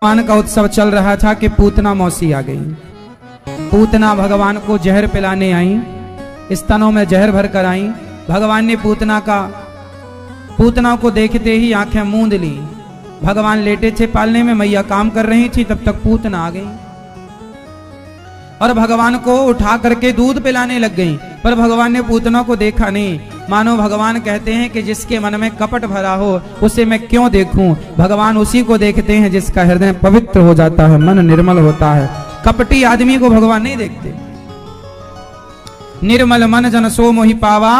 भगवान का उत्सव चल रहा था कि पूतना मौसी आ गई। पूतना भगवान को जहर पिलाने आई, स्तनों में जहर भर कर आई। भगवान ने पूतना को देखते ही आंखें मूंद ली। भगवान लेटे थे पालने में, मैया काम कर रही थी, तब तक पूतना आ गई और भगवान को उठा करके दूध पिलाने लग गई। पर भगवान ने पूतना को देखा नहीं। मानो भगवान कहते हैं कि जिसके मन में कपट भरा हो उसे मैं क्यों देखूं। भगवान उसी को देखते हैं जिसका हृदय पवित्र हो जाता है, मन निर्मल होता है। कपटी आदमी को भगवान नहीं देखते। निर्मल मन जन सो मोहि पावा,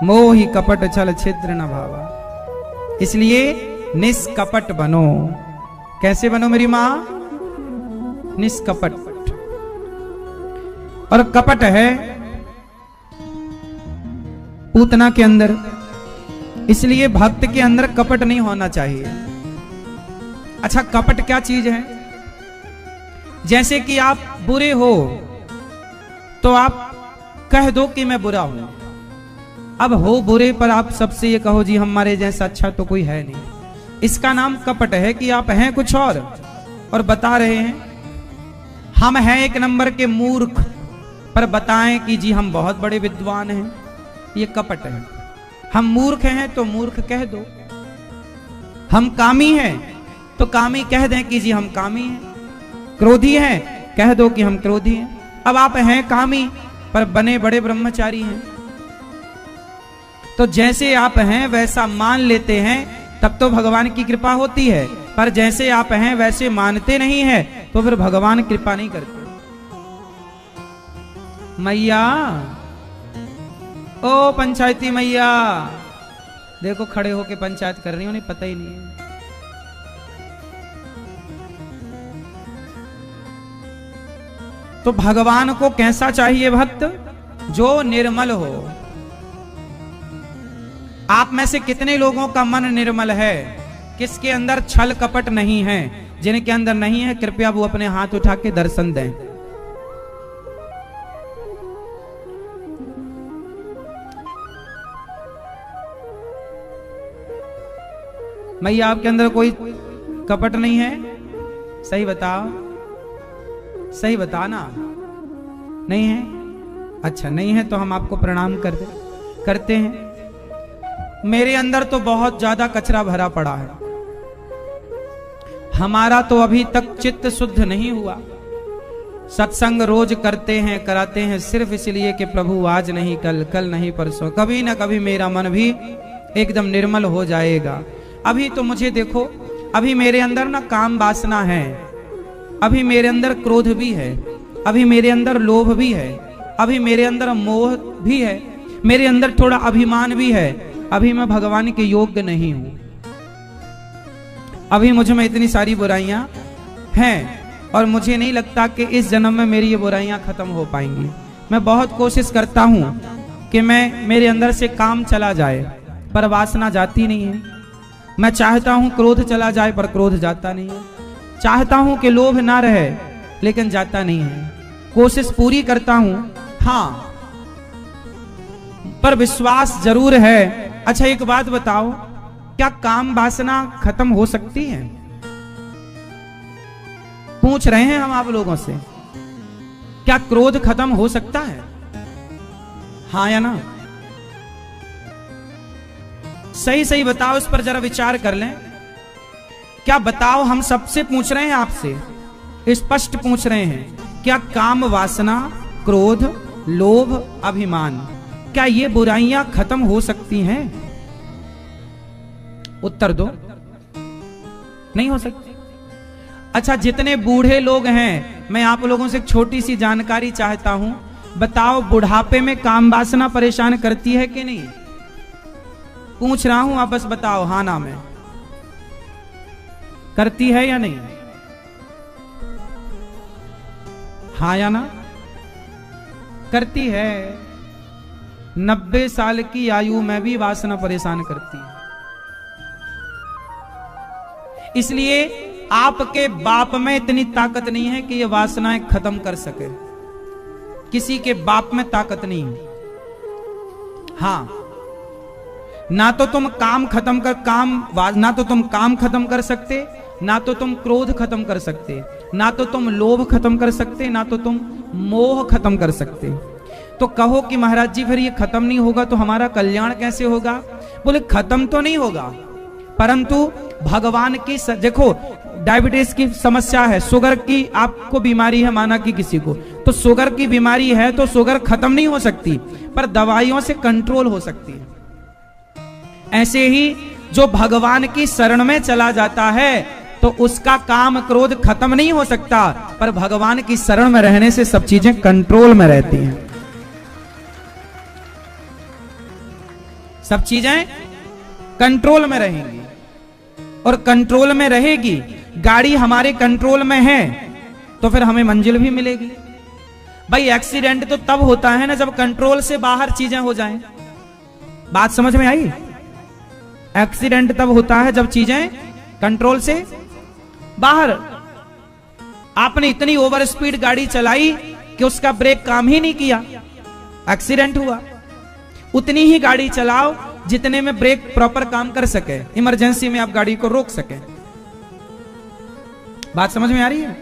मोहि कपट छल छिद्र न भावा। इसलिए निष्कपट बनो। कैसे बनो मेरी मां? निष्कपट। और कपट है पूतना के अंदर, इसलिए भक्त के अंदर कपट नहीं होना चाहिए। अच्छा, कपट क्या चीज है? जैसे कि आप बुरे हो तो आप कह दो कि मैं बुरा हूं। अब हो बुरे पर आप सबसे ये कहो जी हमारे जैसा अच्छा तो कोई है नहीं। इसका नाम कपट है कि आप हैं कुछ और बता रहे हैं हम हैं एक नंबर के मूर्ख, पर बताएं कि जी हम बहुत बड़े विद्वान हैं। ये कपट है। हम मूर्ख हैं तो मूर्ख कह दो। हम कामी हैं तो कामी कह दें कि जी हम कामी हैं। क्रोधी हैं कह दो कि हम क्रोधी हैं। अब आप हैं कामी पर बने बड़े ब्रह्मचारी हैं, तो जैसे आप हैं वैसा मान लेते हैं, तब तो भगवान की कृपा होती है। पर जैसे आप हैं वैसे मानते नहीं है तो फिर भगवान कृपा नहीं करते। मैया, ओ पंचायती मैया, देखो खड़े होके पंचायत कर रही हो, नहीं पता ही नहीं है। तो भगवान को कैसा चाहिए भक्त? जो निर्मल हो। आप में से कितने लोगों का मन निर्मल है? किसके अंदर छल कपट नहीं है? जिनके अंदर नहीं है कृपया वो अपने हाथ उठा के दर्शन दें। मैया, आपके अंदर कोई कपट नहीं है? सही बताओ, सही बताना। नहीं है? अच्छा, नहीं है तो हम आपको प्रणाम करते हैं। मेरे अंदर तो बहुत ज्यादा कचरा भरा पड़ा है। हमारा तो अभी तक चित्त शुद्ध नहीं हुआ। सत्संग रोज करते हैं, कराते हैं सिर्फ इसलिए कि प्रभु आज नहीं कल, कल नहीं परसों, कभी ना कभी मेरा मन भी एकदम निर्मल हो जाएगा। अभी तो मुझे देखो, अभी मेरे अंदर ना काम वासना है, अभी मेरे अंदर क्रोध भी है, अभी मेरे अंदर लोभ भी है, अभी मेरे अंदर मोह भी है, मेरे अंदर थोड़ा अभिमान भी है। अभी मैं भगवान के योग्य नहीं हूं। अभी मुझ में इतनी सारी बुराइयां हैं और मुझे नहीं लगता कि इस जन्म में मेरी ये बुराइयां खत्म हो पाएंगी। मैं बहुत कोशिश करता हूं कि मेरे अंदर से काम चला जाए, पर वासना जाती नहीं है। मैं चाहता हूं क्रोध चला जाए, पर क्रोध जाता नहीं है। चाहता हूं कि लोभ ना रहे, लेकिन जाता नहीं है। कोशिश पूरी करता हूं, हाँ, पर विश्वास जरूर है। अच्छा, एक बात बताओ, क्या काम वासना खत्म हो सकती है? पूछ रहे हैं हम आप लोगों से, क्या क्रोध खत्म हो सकता है? हाँ या ना? सही सही बताओ, इस पर जरा विचार कर लें। क्या बताओ, हम सबसे पूछ रहे हैं, आपसे स्पष्ट पूछ रहे हैं, क्या काम वासना, क्रोध, लोभ, अभिमान, क्या ये बुराइयां खत्म हो सकती हैं? उत्तर दो। नहीं हो सकती। अच्छा, जितने बूढ़े लोग हैं, मैं आप लोगों से एक छोटी सी जानकारी चाहता हूं। बताओ, बुढ़ापे में काम वासना परेशान करती है कि नहीं? पूछ रहा हूं, आप बस बताओ हाँ ना में। करती है या नहीं? हाँ या ना? करती है। 90 साल की आयु में भी वासना परेशान करती है। इसलिए आपके बाप में इतनी ताकत नहीं है कि ये वासनाएं खत्म कर सके। किसी के बाप में ताकत नहीं है। हाँ, ना तो तुम काम खत्म कर सकते ना तो तुम क्रोध खत्म कर सकते, ना तो तुम लोभ खत्म कर सकते, ना तो तुम मोह खत्म कर सकते। तो कहो कि महाराज जी फिर ये खत्म नहीं होगा तो हमारा कल्याण कैसे होगा? बोले खत्म तो नहीं होगा, परंतु भगवान की देखो डायबिटीज की समस्या है, शुगर की आपको बीमारी है, माना कि किसी को, तो शुगर की बीमारी है तो शुगर खत्म नहीं हो सकती, पर दवाइयों से कंट्रोल हो सकती है। ऐसे ही जो भगवान की शरण में चला जाता है तो उसका काम क्रोध खत्म नहीं हो सकता, पर भगवान की शरण में रहने से सब चीजें कंट्रोल में रहती हैं, सब चीजें कंट्रोल में रहेंगी। और कंट्रोल में रहेगी, गाड़ी हमारे कंट्रोल में है तो फिर हमें मंजिल भी मिलेगी। भाई एक्सीडेंट तो तब होता है ना जब कंट्रोल से बाहर चीजें हो जाएं। बात समझ में आई? एक्सीडेंट तब होता है जब चीजें कंट्रोल से बाहर। आपने इतनी ओवर स्पीड गाड़ी चलाई कि उसका ब्रेक काम ही नहीं किया, एक्सीडेंट हुआ। उतनी ही गाड़ी चलाओ जितने में ब्रेक प्रॉपर काम कर सके, इमरजेंसी में आप गाड़ी को रोक सके। बात समझ में आ रही है?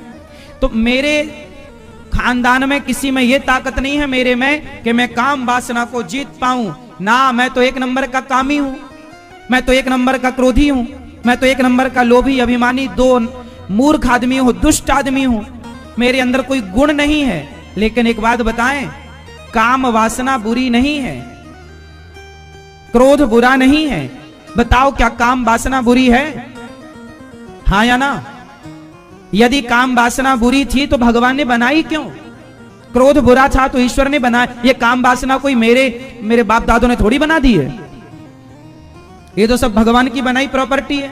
तो मेरे खानदान में किसी में यह ताकत नहीं है मेरे में कि मैं काम वासना को जीत पाऊं ना। मैं तो एक नंबर का कामी हूं, मैं तो एक नंबर का क्रोधी हूं, मैं तो एक नंबर का लोभी, अभिमानी, दो मूर्ख आदमी हूं, दुष्ट आदमी हूं। मेरे अंदर कोई गुण नहीं है। लेकिन एक बात बताएं, काम वासना बुरी नहीं है, क्रोध बुरा नहीं है। बताओ क्या काम वासना बुरी है? हाँ या ना? यदि काम वासना बुरी थी तो भगवान ने बनाई क्यों? क्रोध बुरा था तो ईश्वर ने बनाया। ये काम वासना कोई मेरे बाप दादों ने थोड़ी बना दी है, ये तो सब भगवान की बनाई प्रॉपर्टी है।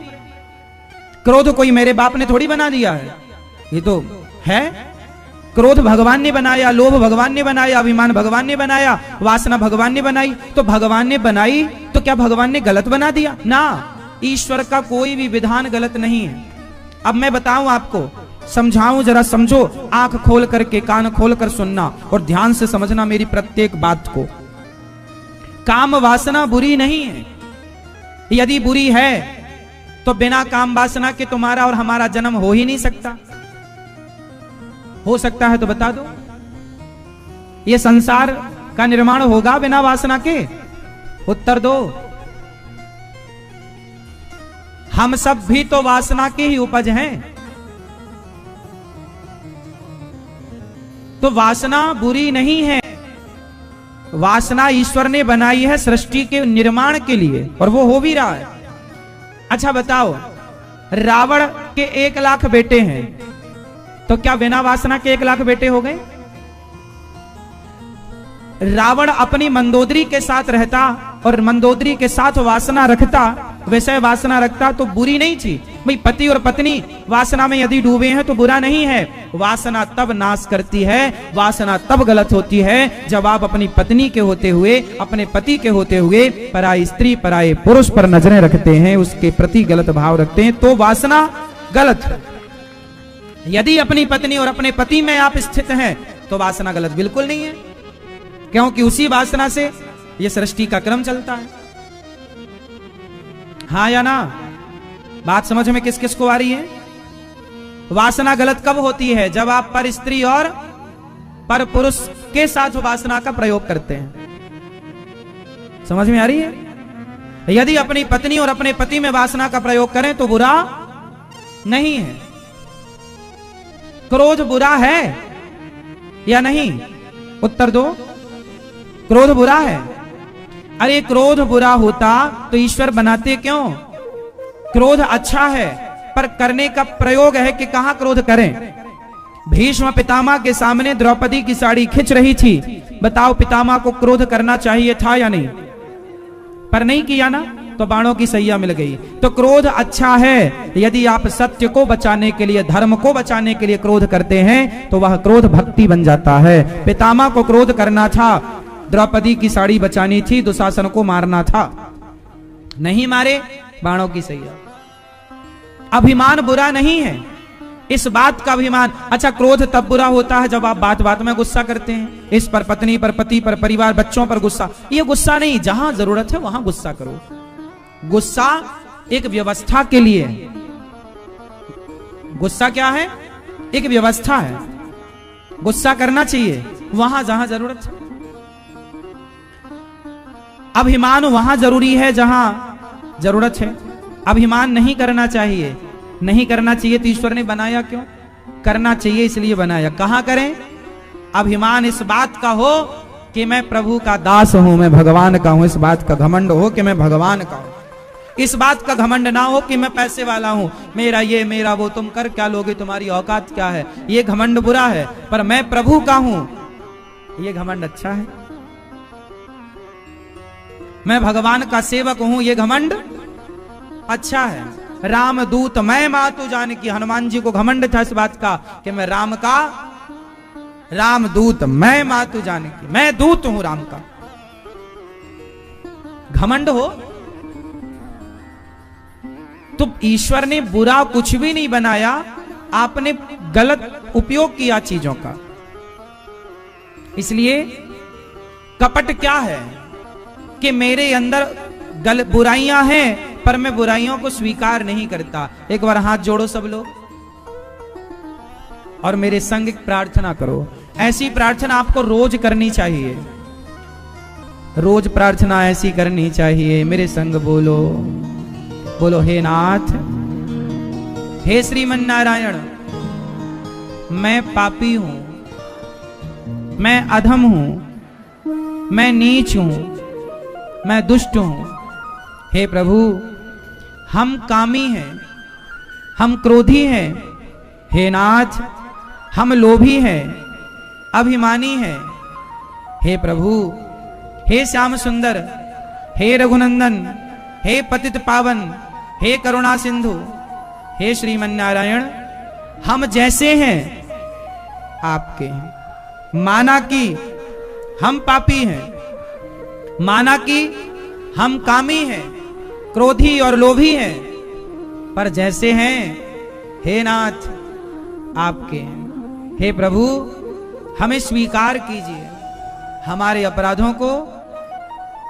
क्रोध कोई मेरे बाप ने थोड़ी बना दिया है, ये तो है। क्रोध भगवान ने बनाया, लोभ भगवान ने बनाया, अभिमान भगवान ने बनाया, वासना भगवान ने बनाई। तो भगवान ने बनाई तो क्या भगवान ने गलत बना दिया? ना, ईश्वर का कोई भी विधान गलत नहीं है। अब मैं बताऊं आपको, समझाऊं, जरा समझो, आंख खोल करके, कान खोल कर सुनना और ध्यान से समझना मेरी प्रत्येक बात को। काम वासना बुरी नहीं है। यदि बुरी है तो बिना काम वासना के तुम्हारा और हमारा जन्म हो ही नहीं सकता। हो सकता है तो बता दो, ये संसार का निर्माण होगा बिना वासना के? उत्तर दो। हम सब भी तो वासना के ही उपज हैं। तो वासना बुरी नहीं है, वासना ईश्वर ने बनाई है सृष्टि के निर्माण के लिए, और वो हो भी रहा है। अच्छा बताओ, रावण के 1 लाख बेटे हैं तो क्या बिना वासना के 1 लाख बेटे हो गए? रावण अपनी मंदोदरी के साथ रहता और मंदोदरी के साथ वासना रखता, वैसे वासना रखता तो बुरी नहीं थी। भाई पति और पत्नी वासना में यदि डूबे हैं तो बुरा नहीं है। वासना तब नाश करती है, वासना तब गलत होती है जब आप अपनी पत्नी के होते हुए, अपने पति के होते हुए पराई स्त्री, पराये पुरुष पर नजरें रखते हैं, उसके प्रति गलत भाव रखते हैं, तो वासना गलत। यदि अपनी पत्नी और अपने पति में आप स्थित हैं तो वासना गलत बिल्कुल नहीं है, क्योंकि उसी वासना से यह सृष्टि का क्रम चलता है। हाँ या ना? बात समझ में किस किस को आ रही है? वासना गलत कब होती है? जब आप पर स्त्री और पर पुरुष के साथ वासना का प्रयोग करते हैं। समझ में आ रही है? यदि अपनी पत्नी और अपने पति में वासना का प्रयोग करें तो बुरा नहीं है। क्रोध बुरा है या नहीं? उत्तर दो। क्रोध बुरा है? अरे क्रोध बुरा होता तो ईश्वर बनाते क्यों? क्रोध अच्छा है, पर करने का प्रयोग है कि कहां क्रोध करें। भीष्म पितामह के सामने द्रौपदी की साड़ी खिंच रही थी, बताओ पितामह को क्रोध करना चाहिए था या नहीं? पर नहीं किया ना, तो बाणों की सैया मिल गई। तो क्रोध अच्छा है। यदि आप सत्य को बचाने के लिए, धर्म को बचाने के लिए क्रोध करते हैं तो वह क्रोध भक्ति बन जाता है। पितामह को क्रोध करना था, द्रौपदी की साड़ी बचानी थी, दुशासन को मारना था, नहीं मारे, बाणों की सैया। अभिमान बुरा नहीं है, इस बात का अभिमान। अच्छा, क्रोध तब बुरा होता है जब आप बात बात में गुस्सा करते हैं, इस पर, पत्नी पर, पति पर, परिवार, बच्चों पर गुस्सा। ये गुस्सा नहीं, जहां जरूरत है वहां गुस्सा करो। गुस्सा एक व्यवस्था के लिए, गुस्सा क्या है? एक व्यवस्था है। गुस्सा करना चाहिए वहां जहां जरूरत है। अभिमान वहां जरूरी है जहां जरूरत है। अभिमान नहीं करना चाहिए। नहीं करना चाहिए तो ईश्वर ने बनाया क्यों? करना चाहिए इसलिए बनाया। कहां करें? अभिमान इस बात का हो कि मैं प्रभु का दास हूं, मैं भगवान का हूं। इस बात का घमंड हो कि मैं भगवान का हूं। इस बात का घमंड ना हो कि मैं पैसे वाला हूं, मेरा ये मेरा वो, तुम कर क्या लोगे, तुम्हारी औकात क्या है। ये घमंड बुरा है, पर मैं प्रभु का हूं, ये घमंड अच्छा है। मैं भगवान का सेवक हूं, ये घमंड अच्छा है। राम दूत मैं मातु जानकी, हनुमान जी को घमंड था इस बात का कि मैं राम का, राम दूत मैं मातु जानकी, मैं दूत हूं राम का। घमंड हो तो ईश्वर ने बुरा कुछ भी नहीं बनाया, आपने गलत उपयोग किया चीजों का। इसलिए कपट क्या है कि मेरे अंदर बुराइयां हैं पर मैं बुराइयों को स्वीकार नहीं करता। एक बार हाथ जोड़ो सब लोग और मेरे संग प्रार्थना करो। ऐसी प्रार्थना आपको रोज करनी चाहिए। रोज प्रार्थना ऐसी करनी चाहिए। मेरे संग बोलो, बोलो हे नाथ, हे श्रीमन नारायण, मैं पापी हूं, मैं अधम हूं, मैं नीच हूं, मैं दुष्ट हूं। हे प्रभु, हम कामी हैं, हम क्रोधी हैं। हे नाथ, हम लोभी हैं, अभिमानी हैं। हे प्रभु, हे श्याम सुंदर, हे रघुनंदन, हे पतित पावन, हे करुणा सिंधु, हे श्रीमन नारायण, हम जैसे हैं आपके हैं। माना कि हम पापी हैं, माना कि हम कामी हैं, क्रोधी और लोभी हैं, पर जैसे हैं हे नाथ आपके हैं। हे प्रभु, हमें स्वीकार कीजिए, हमारे अपराधों को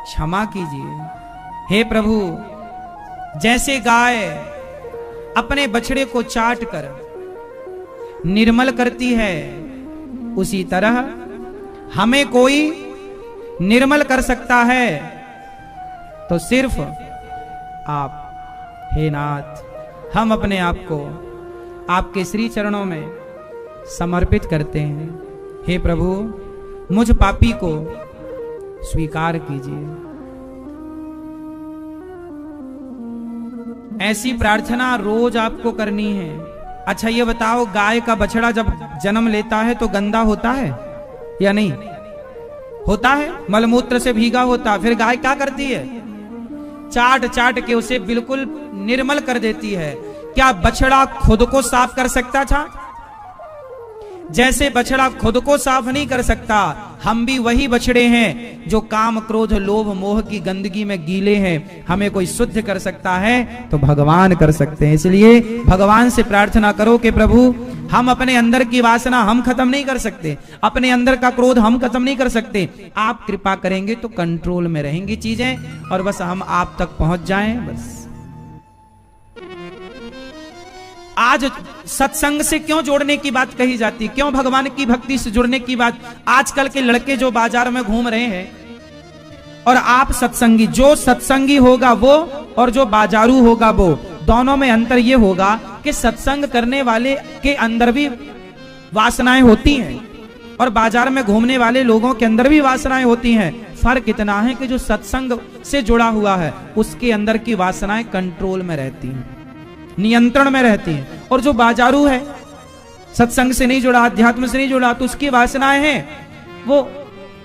क्षमा कीजिए। हे प्रभु, जैसे गाय अपने बछड़े को चाट कर निर्मल करती है, उसी तरह हमें कोई निर्मल कर सकता है तो सिर्फ आप। हे नाथ, हम अपने आप को आपके श्री चरणों में समर्पित करते हैं। हे प्रभु, मुझ पापी को स्वीकार कीजिए। ऐसी प्रार्थना रोज आपको करनी है। अच्छा ये बताओ, गाय का बछड़ा जब जन्म लेता है तो गंदा होता है या नहीं होता है? मलमूत्र से भीगा होता। फिर गाय क्या करती है? चाट चाट के उसे बिल्कुल निर्मल कर देती है। क्या बछड़ा खुद को साफ कर सकता था? जैसे बछड़ा खुद को साफ नहीं कर सकता, हम भी वही बछड़े हैं जो काम क्रोध लोभ मोह की गंदगी में गीले हैं। हमें कोई शुद्ध कर सकता है तो भगवान कर सकते हैं। इसलिए भगवान से प्रार्थना करो कि प्रभु, हम अपने अंदर की वासना हम खत्म नहीं कर सकते, अपने अंदर का क्रोध हम खत्म नहीं कर सकते। आप कृपा करेंगे तो कंट्रोल में रहेंगी चीजें और बस हम आप तक पहुंच जाएं। बस आज सत्संग से क्यों जोड़ने की बात कही जाती, क्यों भगवान की भक्ति से जुड़ने की बात? आजकल के लड़के जो बाजार में घूम रहे हैं और आप सत्संगी, जो सत्संगी होगा वो और जो बाजारू होगा वो, दोनों में अंतर ये होगा कि सत्संग करने वाले के अंदर भी वासनाएं होती हैं और बाजार में घूमने वाले लोगों के अंदर भी वासनाएं होती हैं। फर्क इतना है कि जो सत्संग से जुड़ा हुआ है उसके अंदर की वासनाएं कंट्रोल में रहती हैं, नियंत्रण में रहती हैं, और जो बाजारू है, सत्संग से नहीं जुड़ा, अध्यात्म से नहीं जुड़ा, तो उसकी वासनाएं हैं वो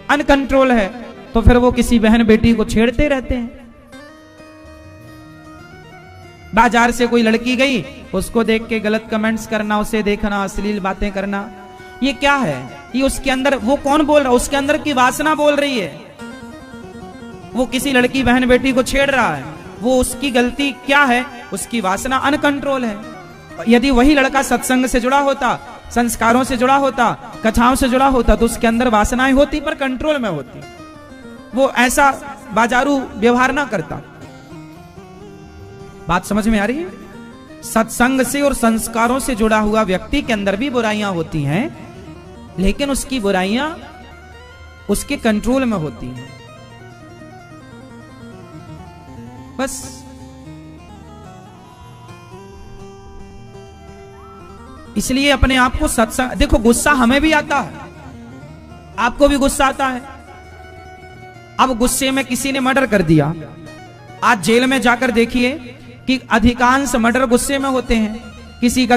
अनकंट्रोल है, तो फिर वो किसी बहन बेटी को छेड़ते रहते हैं। बाजार से कोई लड़की गई, उसको देख के गलत कमेंट्स करना, उसे देखना, अश्लील बातें करना, ये क्या है? ये उसके अंदर, वो कौन बोल रहा है? उसके अंदर की वासना बोल रही है। वो किसी लड़की बहन बेटी को छेड़ रहा है, वो उसकी गलती क्या है? उसकी वासना अनकंट्रोल है। यदि वही लड़का सत्संग से जुड़ा होता, संस्कारों से जुड़ा होता, कथाओं से जुड़ा होता, तो उसके अंदर वासनाएं होती पर कंट्रोल में होती, वो ऐसा बाजारू व्यवहार ना करता। बात समझ में आ रही है? सत्संग से और संस्कारों से जुड़ा हुआ व्यक्ति के अंदर भी बुराइयां होती हैं, लेकिन उसकी बुराइयां उसके कंट्रोल में होती हैं। बस इसलिए अपने आप को सत्संग, देखो गुस्सा हमें भी आता है, आपको भी गुस्सा आता है। अब गुस्से में किसी ने मर्डर कर दिया, आज जेल में जाकर देखिए कि अधिकांश मर्डर गुस्से में होते हैं। किसी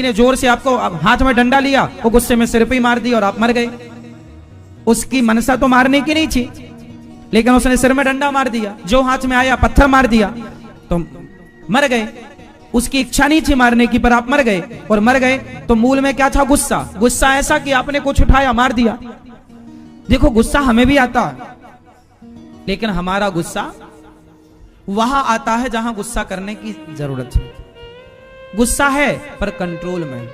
ने जोर से आपको हाथ में डंडा लिया, वो गुस्से में सिर पे ही मार दिया और आप मर गए। उसकी मनसा तो मारने की नहीं थी, लेकिन उसने सिर में डंडा मार दिया, जो हाथ में आया पत्थर मार दिया तो मर गए। उसकी इच्छा नहीं थी मारने की, पर आप मर गए, और मर गए तो मूल में क्या था? गुस्सा। गुस्सा ऐसा कि आपने कुछ उठाया मार दिया। देखो गुस्सा हमें भी आता है, लेकिन हमारा गुस्सा वहां आता है जहां गुस्सा करने की जरूरत है। गुस्सा है पर कंट्रोल में।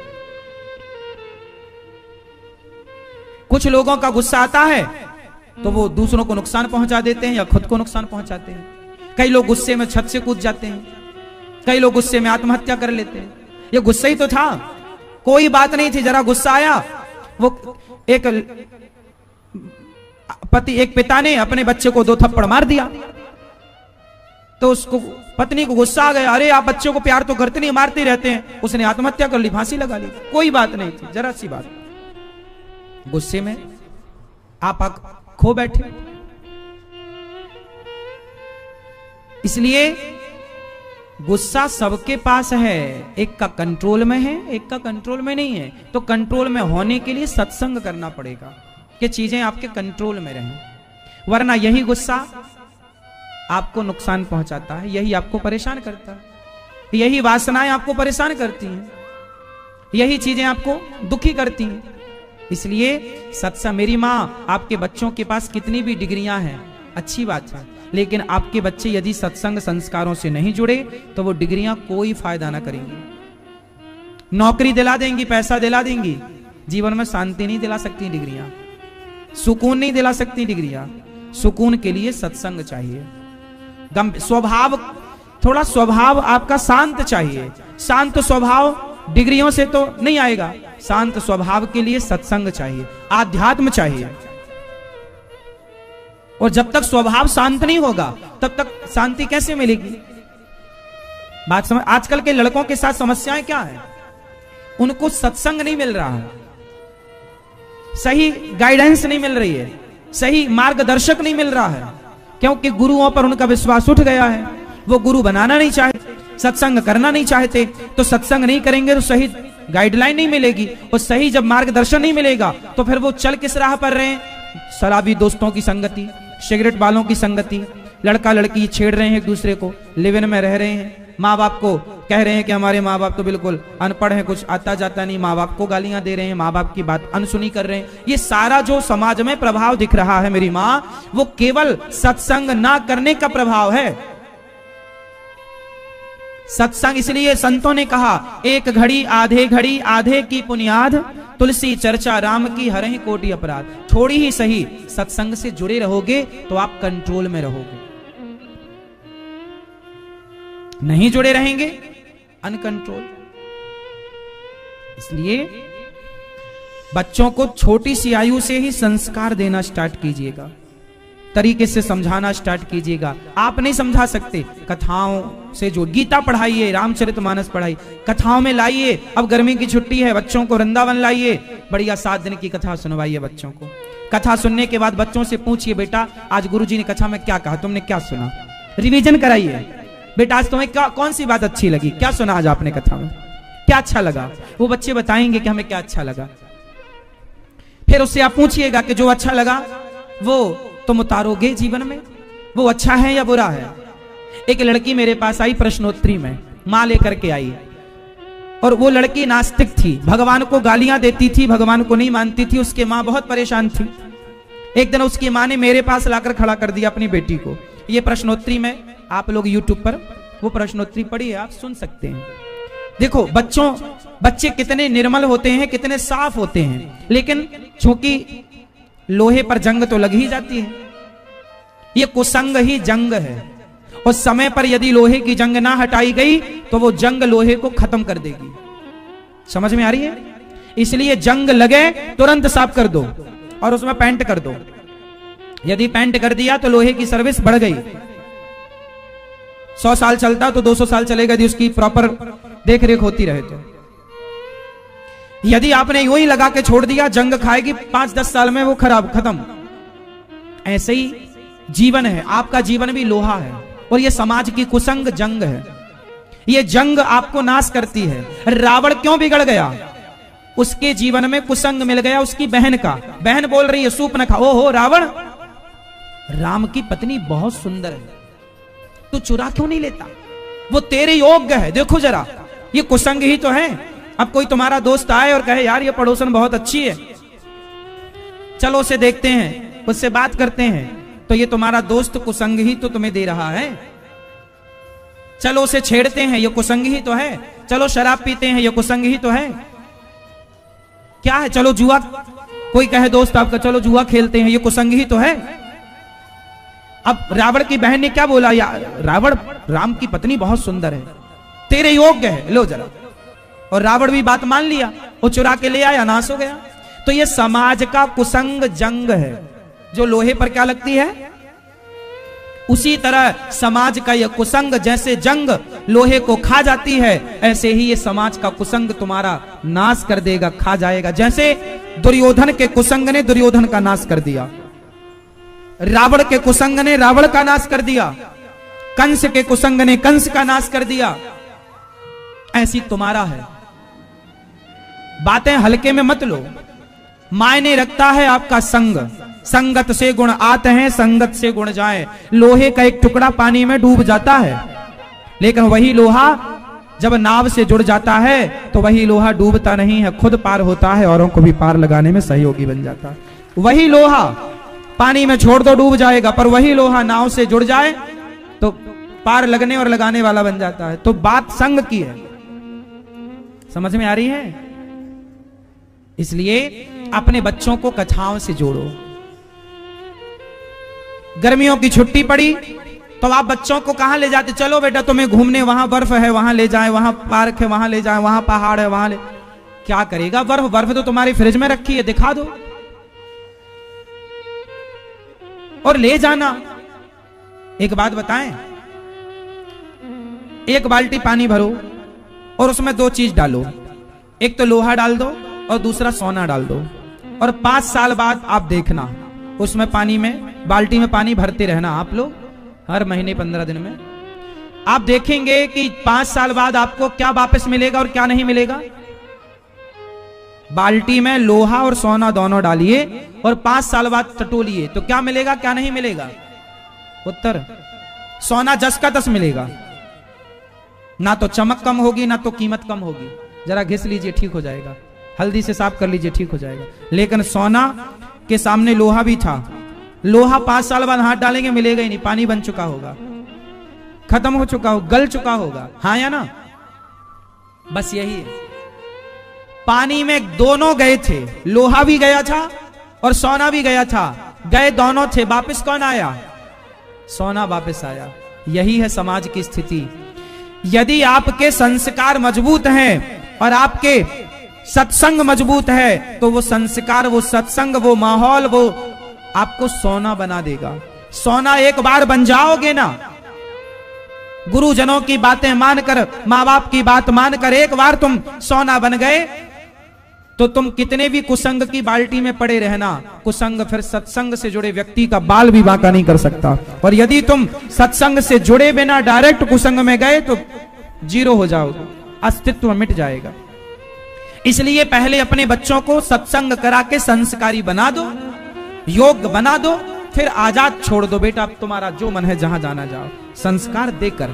कुछ लोगों का गुस्सा आता है तो वो दूसरों को नुकसान पहुंचा देते हैं या खुद को नुकसान पहुंचाते हैं। कई लोग गुस्से में छत से कूद जाते हैं, कई लोग गुस्से में आत्महत्या कर लेते हैं। ये गुस्सा ही तो था, कोई बात नहीं थी, जरा गुस्सा आया। वो एक पिता ने अपने बच्चे को 2 थप्पड़ मार दिया, तो उसको पत्नी को गुस्सा आ गया, अरे आप बच्चों को प्यार तो करते नहीं, मारते रहते हैं। उसने आत्महत्या कर ली, फांसी लगा ली। कोई बात नहीं थी, जरा सी बात, गुस्से में आप खो बैठे। इसलिए गुस्सा सबके पास है, एक का कंट्रोल में है, एक का कंट्रोल में नहीं है। तो कंट्रोल में होने के लिए सत्संग करना पड़ेगा कि चीजें आपके कंट्रोल में रहें, वरना यही गुस्सा आपको नुकसान पहुंचाता है, यही आपको परेशान करता है, यही वासनाएं आपको परेशान करती हैं, यही चीजें आपको दुखी करती हैं। इसलिए सत्संग, मेरी माँ, आपके बच्चों के पास कितनी भी डिग्रियां हैं अच्छी बात है, लेकिन आपके बच्चे यदि सत्संग संस्कारों से नहीं जुड़े तो वो डिग्रियां कोई फायदा ना करेंगी। नौकरी दिला देंगी, पैसा दिला देंगी, जीवन में शांति नहीं दिला सकती डिग्रियां, सुकून नहीं दिला सकती डिग्रियां। सुकून के लिए सत्संग चाहिए। स्वभाव, थोड़ा स्वभाव आपका शांत चाहिए। शांत स्वभाव डिग्रियों से तो नहीं आएगा, शांत स्वभाव के लिए सत्संग चाहिए, आध्यात्म चाहिए। और जब तक स्वभाव शांत नहीं होगा तब तक शांति कैसे मिलेगी? बात समझ। आजकल के लड़कों के साथ समस्याएं क्या है? उनको सत्संग नहीं मिल रहा है, सही गाइडेंस नहीं मिल रही है, सही मार्गदर्शक नहीं मिल रहा है, क्योंकि गुरुओं पर उनका विश्वास उठ गया है। वो गुरु बनाना नहीं चाहते, सत्संग करना नहीं चाहते, तो सत्संग नहीं करेंगे तो सही गाइडलाइन नहीं मिलेगी, और सही जब मार्गदर्शन नहीं मिलेगा तो फिर वो चल किस राह पर रहे? शराबी दोस्तों की संगति, सिगरेट वालों की संगति, लड़का लड़की छेड़ रहे हैं एक दूसरे को, लिव इन में रह रहे हैं, माँ बाप को कह रहे हैं कि हमारे माँ बाप तो बिल्कुल अनपढ़ हैं, कुछ आता जाता नहीं, माँ बाप को गालियां दे रहे हैं, माँ बाप की बात अनसुनी कर रहे हैं। ये सारा जो समाज में प्रभाव दिख रहा है मेरी माँ, वो केवल सत्संग ना करने का प्रभाव है। सत्संग, इसलिए संतों ने कहा, एक घड़ी आधे की पुनियाद, तुलसी चर्चा राम की हरहि कोटि अपराध। थोड़ी ही सही सत्संग से जुड़े रहोगे तो आप कंट्रोल में रहोगे, नहीं जुड़े रहेंगे अनकंट्रोल। इसलिए बच्चों को छोटी सी आयु से ही संस्कार देना स्टार्ट कीजिएगा, तरीके से समझाना स्टार्ट कीजिएगा। आप नहीं समझा सकते, कथाओं से जो गीता पढ़ाइए, रामचरितमानस पढ़ाइए, कथाओं में लाइए। अब गर्मी की छुट्टी है, बच्चों को वृंदावन लाइए, बढ़िया 7 दिन की कथा सुनवाइए बच्चों को। कथा सुनने के बाद बच्चों से पूछिए, बेटा आज गुरुजी ने कथा में क्या कहा, तुमने क्या सुना? रिवीजन कराइए, बेटा आज तुम्हें कौन सी बात अच्छी लगी, क्या सुना आज आपने कथा में, क्या अच्छा लगा? वो बच्चे बताएंगे कि हमें क्या अच्छा लगा। फिर उससे आप पूछिएगा कि जो अच्छा लगा वो तुम उतारोगे जीवन में, वो अच्छा है या बुरा है। एक लड़की मेरे पास आई प्रश्नोत्तरी में, माँ लेकर के आई, और वो लड़की नास्तिक थी, भगवान को गालियां देती थी, भगवान को नहीं मानती थी। उसकी माँ बहुत परेशान थी। एक दिन उसकी माँ ने मेरे पास लाकर खड़ा कर दिया अपनी बेटी को। ये प्रश्नोत्तरी में, आप लोग यूट्यूब पर वो प्रश्नोत्तरी पढ़िए, आप सुन सकते हैं। देखो बच्चे कितने निर्मल होते हैं, कितने साफ होते हैं, लेकिन चूंकि लोहे पर जंग तो लग ही जाती है। ये कुसंग ही जंग है, उस समय पर यदि लोहे की जंग ना हटाई गई तो वो जंग लोहे को खत्म कर देगी। समझ में आ रही है? इसलिए जंग लगे तुरंत साफ कर दो और उसमें पेंट कर दो। यदि पेंट कर दिया तो लोहे की सर्विस बढ़ गई। 100 साल चलता तो 200 साल चलेगा यदि उसकी प्रॉपर देख रेख होती रहे तो। यदि आपने यूं ही लगा के छोड़ दिया, जंग खाएगी, 5-10 साल में वो खराब, खत्म। ऐसे ही जीवन है, आपका जीवन भी लोहा है और ये समाज की कुसंग जंग है। ये जंग आपको नाश करती है। रावण क्यों बिगड़ गया? उसके जीवन में कुसंग मिल गया उसकी बहन का। बहन बोल रही है सूप न खाओ। हो रावण, राम की पत्नी बहुत सुंदर है, तू चुरा क्यों नहीं लेता? वो तेरे योग्य है। देखो जरा, ये कुसंग ही तो है। अब कोई तुम्हारा दोस्त आए और कहे यार ये पड़ोसन बहुत अच्छी है, चलो उसे देखते हैं, उससे बात करते हैं, तो ये तुम्हारा दोस्त कुसंग ही तो तुम्हें दे रहा है। चलो उसे छेड़ते हैं, ये कुसंग ही तो है। चलो शराब पीते हैं, ये कुसंग ही तो है। क्या है? चलो जुआ, कोई कहे दोस्त आपका चलो जुआ खेलते हैं, ये कुसंग ही तो है। अब रावण की बहन ने क्या बोला? यार रावण, राम की पत्नी बहुत सुंदर है, तेरे योग्य है, लो जरा। और रावण भी बात मान लिया, वो चुरा के ले आया, नाश हो गया। तो ये समाज का कुसंग जंग है जो लोहे पर क्या लगती है। उसी तरह समाज का यह कुसंग जैसे जंग लोहे को खा जाती है, ऐसे ही ये समाज का कुसंग तुम्हारा नाश कर देगा, खा जाएगा। जैसे दुर्योधन के कुसंग ने दुर्योधन का नाश कर दिया, रावण के कुसंग ने रावण का नाश कर दिया, कंस के कुसंग ने कंस का नाश कर दिया। ऐसी तुम्हारा है। बातें हल्के में मत लो। मायने रखता है आपका संग। संगत से गुण आते हैं, संगत से गुण जाए। लोहे का एक टुकड़ा पानी में डूब जाता है, लेकिन वही लोहा जब नाव से जुड़ जाता है तो वही लोहा डूबता नहीं है, खुद पार होता है, औरों को भी पार लगाने में सहयोगी बन जाता है। वही लोहा पानी में छोड़ दो डूब जाएगा, पर वही लोहा नाव से जुड़ जाए तो पार लगने और लगाने वाला बन जाता है। तो बात संग की है। समझ में आ रही है? इसलिए अपने बच्चों को कथाओं से जोड़ो। गर्मियों की छुट्टी पड़ी तो आप बच्चों को कहां ले जाते? चलो बेटा तुम्हें घूमने, वहां बर्फ है वहां ले जाएं, वहां पार्क है वहां ले जाएं, वहां पहाड़ है वहां ले। क्या करेगा बर्फ? बर्फ तो तुम्हारी फ्रिज में रखी है, दिखा दो और ले जाना। एक बात बताएं, एक बाल्टी पानी भरो और उसमें 2 चीज डालो, एक तो लोहा डाल दो और दूसरा सोना डाल दो, और 5 साल बाद आप देखना उसमें पानी में, बाल्टी में पानी भरते रहना आप लोग हर महीने 15 दिन में। आप देखेंगे कि 5 साल बाद आपको क्या वापस मिलेगा और क्या नहीं मिलेगा। बाल्टी में लोहा और सोना दोनों डालिए और 5 साल बाद टटोलिए तो क्या मिलेगा क्या नहीं मिलेगा? उत्तर, सोना 10 का 10 मिलेगा। ना तो चमक कम होगी ना तो कीमत कम होगी। जरा घिस लीजिए, ठीक हो जाएगा। हल्दी से साफ कर लीजिए, ठीक हो जाएगा। लेकिन सोना के सामने लोहा भी था। लोहा 5 साल बाद हाथ डालेंगे मिलेगा ही नहीं, पानी बन चुका होगा, खत्म हो चुका होगा, गल चुका होगा। हाँ या ना? बस यही है। पानी में दोनों गए थे, लोहा भी गया था और सोना भी गया था। गए दोनों थे, वापस कौन आया? सोना वापस आया। यही है समाज की स्थिति। यदि आपके संस्कार मजबूत हैं और आपके सत्संग मजबूत है तो वो संस्कार, वो सत्संग, वो माहौल, वो आपको सोना बना देगा। सोना एक बार बन जाओगे ना, गुरुजनों की बातें मानकर, माँ बाप की बात मानकर एक बार तुम सोना बन गए तो तुम कितने भी कुसंग की बाल्टी में पड़े रहना, कुसंग फिर सत्संग से जुड़े व्यक्ति का बाल भी बांका नहीं कर सकता। और यदि तुम सत्संग से जुड़े बिना डायरेक्ट कुसंग में गए तो जीरो हो जाओगे, अस्तित्व मिट जाएगा। इसलिए पहले अपने बच्चों को सत्संग करा के संस्कारी बना दो, योग्य बना दो, फिर आजाद छोड़ दो। बेटा अब तुम्हारा जो मन है जहां जाना जाओ, संस्कार देकर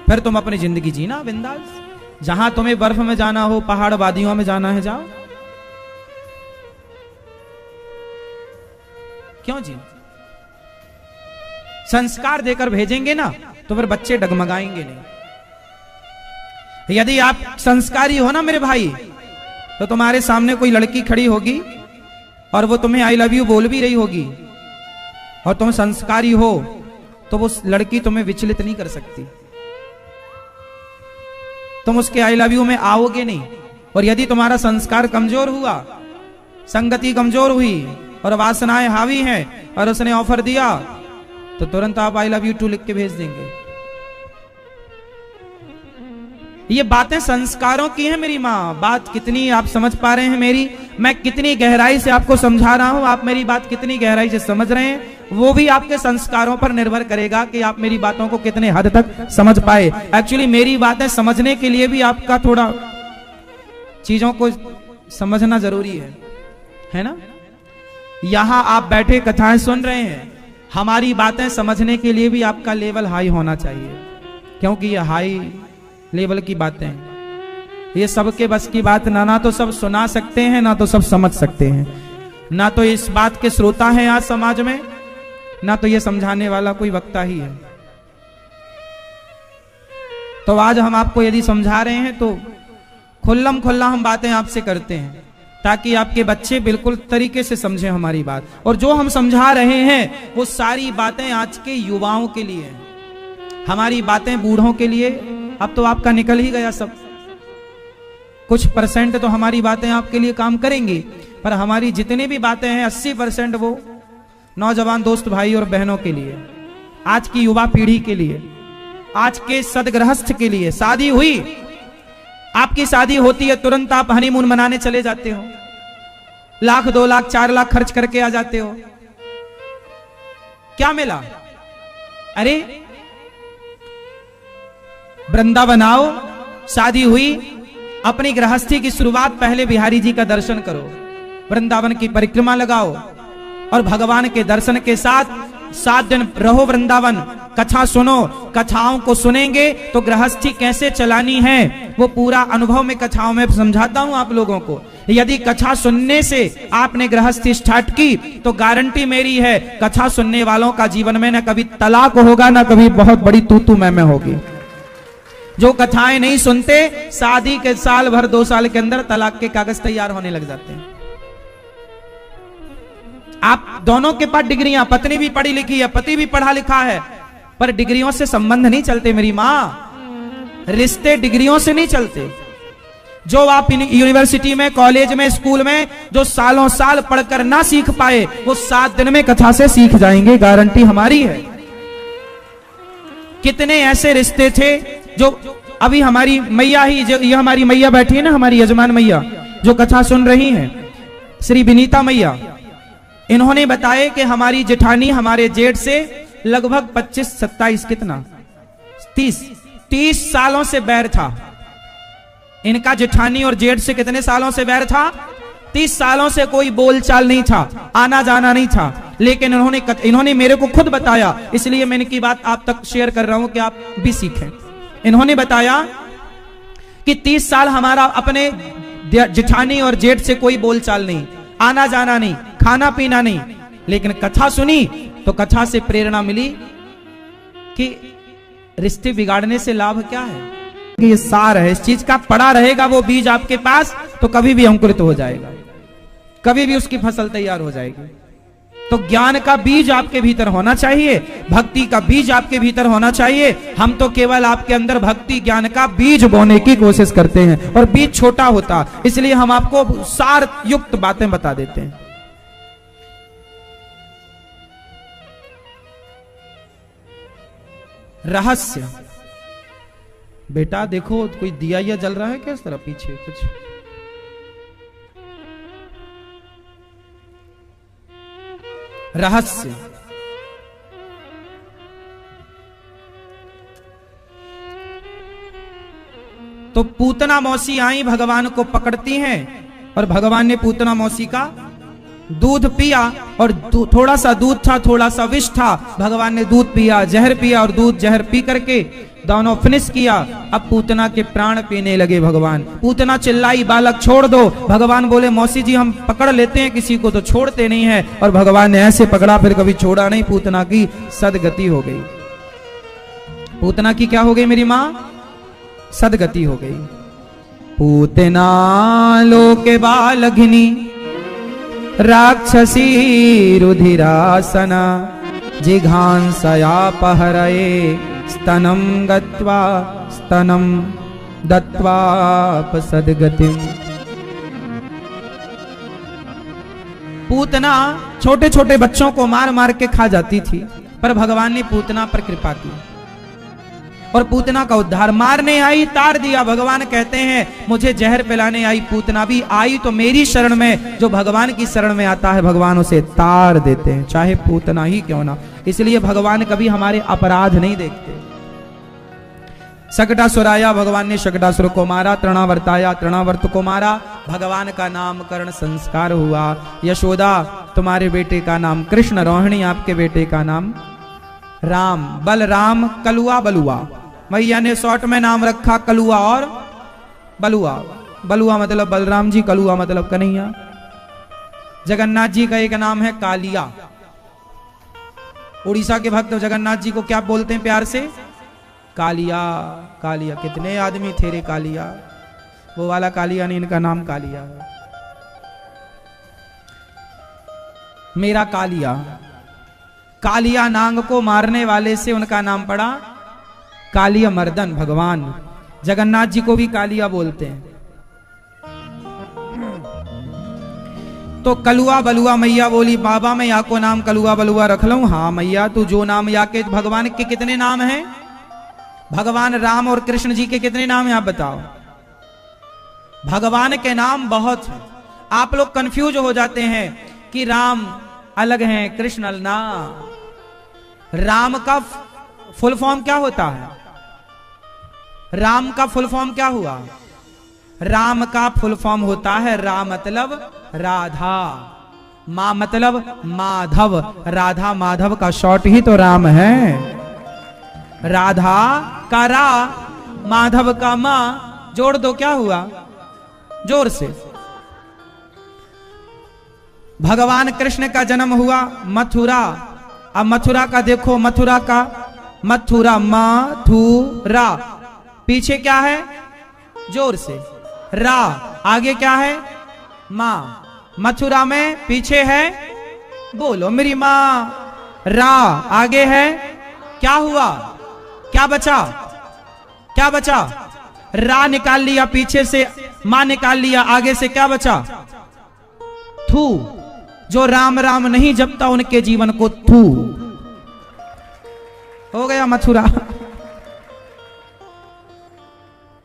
फिर तुम अपनी जिंदगी जीना बिंदास। जहां तुम्हें बर्फ में जाना हो, पहाड़ वादियों में जाना है, जाओ। क्यों जी? संस्कार देकर भेजेंगे ना तो फिर बच्चे डगमगाएंगे नहीं। यदि आप संस्कारी हो ना मेरे भाई, तो तुम्हारे सामने कोई लड़की खड़ी होगी और वो तुम्हें आई लव यू बोल भी रही होगी और तुम संस्कारी हो तो वो लड़की तुम्हें विचलित नहीं कर सकती। तुम उसके आई लव यू में आओगे नहीं। और यदि तुम्हारा संस्कार कमजोर हुआ, संगति कमजोर हुई और वासनाएं हावी हैं और उसने ऑफर दिया, तो तुरंत आप आई लव यू टू लिख के भेज देंगे। ये बातें संस्कारों की हैं मेरी माँ। बात कितनी आप समझ पा रहे हैं मेरी? मैं कितनी गहराई से आपको समझा रहा हूं, आप मेरी बात कितनी गहराई से समझ रहे हैं, वो भी आपके संस्कारों पर निर्भर करेगा कि आप मेरी बातों को कितने हद तक समझ पाए। एक्चुअली मेरी बातें समझने के लिए भी आपका थोड़ा चीजों को समझना जरूरी है ना? यहां आप बैठे कथाएं सुन रहे हैं, हमारी बातें समझने के लिए भी आपका लेवल हाई होना चाहिए, क्योंकि ये हाई लेवल की बातें हैं। ये सबके बस की बात ना तो सब सुना सकते हैं, ना तो सब समझ सकते हैं, ना तो इस बात के श्रोता हैं आज समाज में, ना तो ये समझाने वाला कोई वक्ता ही है। तो आज हम आपको यदि समझा रहे हैं तो खुल्लम खुल्ला हम बातें आपसे करते हैं, ताकि आपके बच्चे बिल्कुल तरीके से समझें हमारी बात। और जो हम समझा रहे हैं वो सारी बातें आज के युवाओं के लिए हैं। हमारी बातें बूढ़ों के लिए अब तो आपका निकल ही गया सब। कुछ परसेंट तो हमारी बातें आपके लिए काम करेंगी, पर हमारी जितनी भी बातें हैं 80% वो नौजवान दोस्त भाई और बहनों के लिए, आज की युवा पीढ़ी के लिए, आज के सदगृहस्थ के लिए। शादी हुई, आपकी शादी होती है, तुरंत आप हनीमून मनाने चले जाते हो, 1 लाख 2 लाख 4 लाख खर्च करके आ जाते हो। क्या मिला? अरे वृंदावन आओ, शादी हुई, अपनी गृहस्थी की शुरुआत पहले बिहारी जी का दर्शन करो, वृंदावन की परिक्रमा लगाओ और भगवान के दर्शन के साथ 7 दिन रहो वृंदावन, कथा सुनो। कथाओं को सुनेंगे तो गृहस्थी कैसे चलानी है वो पूरा अनुभव में कथाओं में समझाता हूं आप लोगों को। यदि कथा सुनने से आपने गृहस्थी स्टार्ट की तो गारंटी मेरी है, कथा सुनने वालों का जीवन में न कभी तलाक होगा, न कभी बहुत बड़ी तू मैं होगी। जो कथाएं नहीं सुनते, शादी के साल भर 2 साल के अंदर तलाक के कागज तैयार होने लग जाते हैं। आप दोनों के पास डिग्रियां, पत्नी भी पढ़ी लिखी है, पति भी पढ़ा लिखा है, पर डिग्रियों से संबंध नहीं चलते मेरी मां। रिश्ते डिग्रियों से नहीं चलते। जो आप यूनिवर्सिटी में, कॉलेज में, स्कूल में जो सालों साल पढ़कर ना सीख पाए, वो 7 दिन में कथा से सीख जाएंगे, गारंटी हमारी है। कितने ऐसे रिश्ते थे जो अभी हमारी मैया ही, जो ये हमारी मैया बैठी है ना, हमारी यजमान मैया जो कथा सुन रही हैं, श्री विनीता मैया, इन्होंने बताया कि हमारी जेठानी हमारे जेठ से लगभग 25-27 कितना 30 सालों से बैर था। इनका जेठानी और जेठ से कितने सालों से बैर था? 30 सालों से कोई बोलचाल नहीं था, आना जाना नहीं था। लेकिन इन्होंने मेरे को खुद बताया, इसलिए मैं इनकी बात आप तक शेयर कर रहा हूं कि आप भी सीखें। इन्होंने बताया कि 30 साल हमारा अपने जेठानी और जेठ से कोई बोलचाल नहीं, आना जाना नहीं, खाना पीना नहीं, लेकिन कथा सुनी तो कथा से प्रेरणा मिली कि रिश्ते बिगाड़ने से लाभ क्या है। ये सार है इस चीज का, पड़ा रहेगा वो बीज आपके पास तो कभी भी अंकुरित हो जाएगा, कभी भी उसकी फसल तैयार हो जाएगी। तो ज्ञान का बीज आपके भीतर होना चाहिए, भक्ति का बीज आपके भीतर होना चाहिए। हम तो केवल आपके अंदर भक्ति ज्ञान का बीज बोने की कोशिश करते हैं, और बीज छोटा होता, इसलिए हम आपको सार युक्त बातें बता देते हैं। रहस्य, बेटा देखो कोई दिया या जल रहा है क्या इस तरह पीछे कुछ? रहस्य, तो पूतना मौसी आई, भगवान को पकड़ती हैं, और भगवान ने पूतना मौसी का दूध पिया, और थोड़ा सा दूध था, थोड़ा सा विष था। भगवान ने दूध पिया, जहर पिया, और दूध जहर पी करके दोनों फिनिश किया। अब पूतना के प्राण पीने लगे भगवान। पूतना चिल्लाई, बालक छोड़ दो। भगवान बोले, मौसी जी हम पकड़ लेते हैं किसी को तो छोड़ते नहीं है। और भगवान ने ऐसे पकड़ा, फिर कभी छोड़ा नहीं। पूतना की सदगति हो गई। पूतना की क्या हो गई मेरी माँ? सदगति हो गई। पूतना लोके बालघिनी राक्षसी रुधिरासना जिघांसयापहरये स्तनं गत्वा स्तनं दत्वापसद्गतिम्। पूतना छोटे छोटे बच्चों को मार मार के खा जाती थी, पर भगवान ने पूतना पर कृपा की और पूतना का उद्धार। मारने आई तार दिया। भगवान कहते हैं मुझे जहर पिलाने आई पूतना भी आई तो मेरी शरण में, जो भगवान की शरण में आता है भगवान उसे तार देते हैं, चाहे पूतना ही क्यों ना। इसलिए भगवान कभी हमारे अपराध नहीं देखते। शकटासुर आया, भगवान ने शकटासुर को मारा। तृणावर्ताया, तृणावर्त को मारा। भगवान का नामकरण संस्कार हुआ। यशोदा तुम्हारे बेटे का नाम कृष्ण, रोहिणी आपके बेटे का नाम राम, बलराम, कलुआ, बलुआ। मैया ने शॉर्ट में नाम रखा कलुआ और बलुआ। बलुआ मतलब बलराम जी, कलुआ मतलब कन्हैया। जगन्नाथ जी का एक नाम है कालिया। उड़ीसा के भक्त जगन्नाथ जी को क्या बोलते हैं प्यार से? कालिया। कालिया, कितने आदमी थे रे कालिया, वो वाला कालिया नहीं, इनका नाम कालिया है। मेरा कालिया। कालिया नांग को मारने वाले से उनका नाम पड़ा कालिया मर्दन। भगवान जगन्नाथ जी को भी कालिया बोलते हैं। तो कलुआ बलुआ मैया बोली बाबा मैं या को नाम कलुआ बलुआ रख लूं। हाँ मैया तू जो नाम या के। भगवान के कितने नाम हैं? भगवान राम और कृष्ण जी के कितने नाम हैं आप बताओ? भगवान के नाम बहुत हैं। आप लोग कंफ्यूज हो जाते हैं कि राम अलग हैं कृष्ण अलग ना। राम का फुल फॉर्म क्या होता है? राम का फुल फॉर्म क्या हुआ? राम का फुल फॉर्म होता है रा मतलब राधा, मां मतलब माधव। राधा माधव का शॉर्ट ही तो राम है। राधा का रा, माधव का मां, जोड़ दो क्या हुआ? जोर से। भगवान कृष्ण का जन्म हुआ मथुरा। अब मथुरा का देखो, मथुरा का मथुरा, मथुरा पीछे क्या है? जोर से रा, आगे क्या है? मां। मथुरा में पीछे है, बोलो मेरी मां। रा आगे है, क्या हुआ? क्या बचा? क्या बचा? रा निकाल लिया पीछे से, मां निकाल लिया, आगे से क्या बचा? थू। जो राम राम नहीं जपता उनके जीवन को थू। हो गया मथुरा।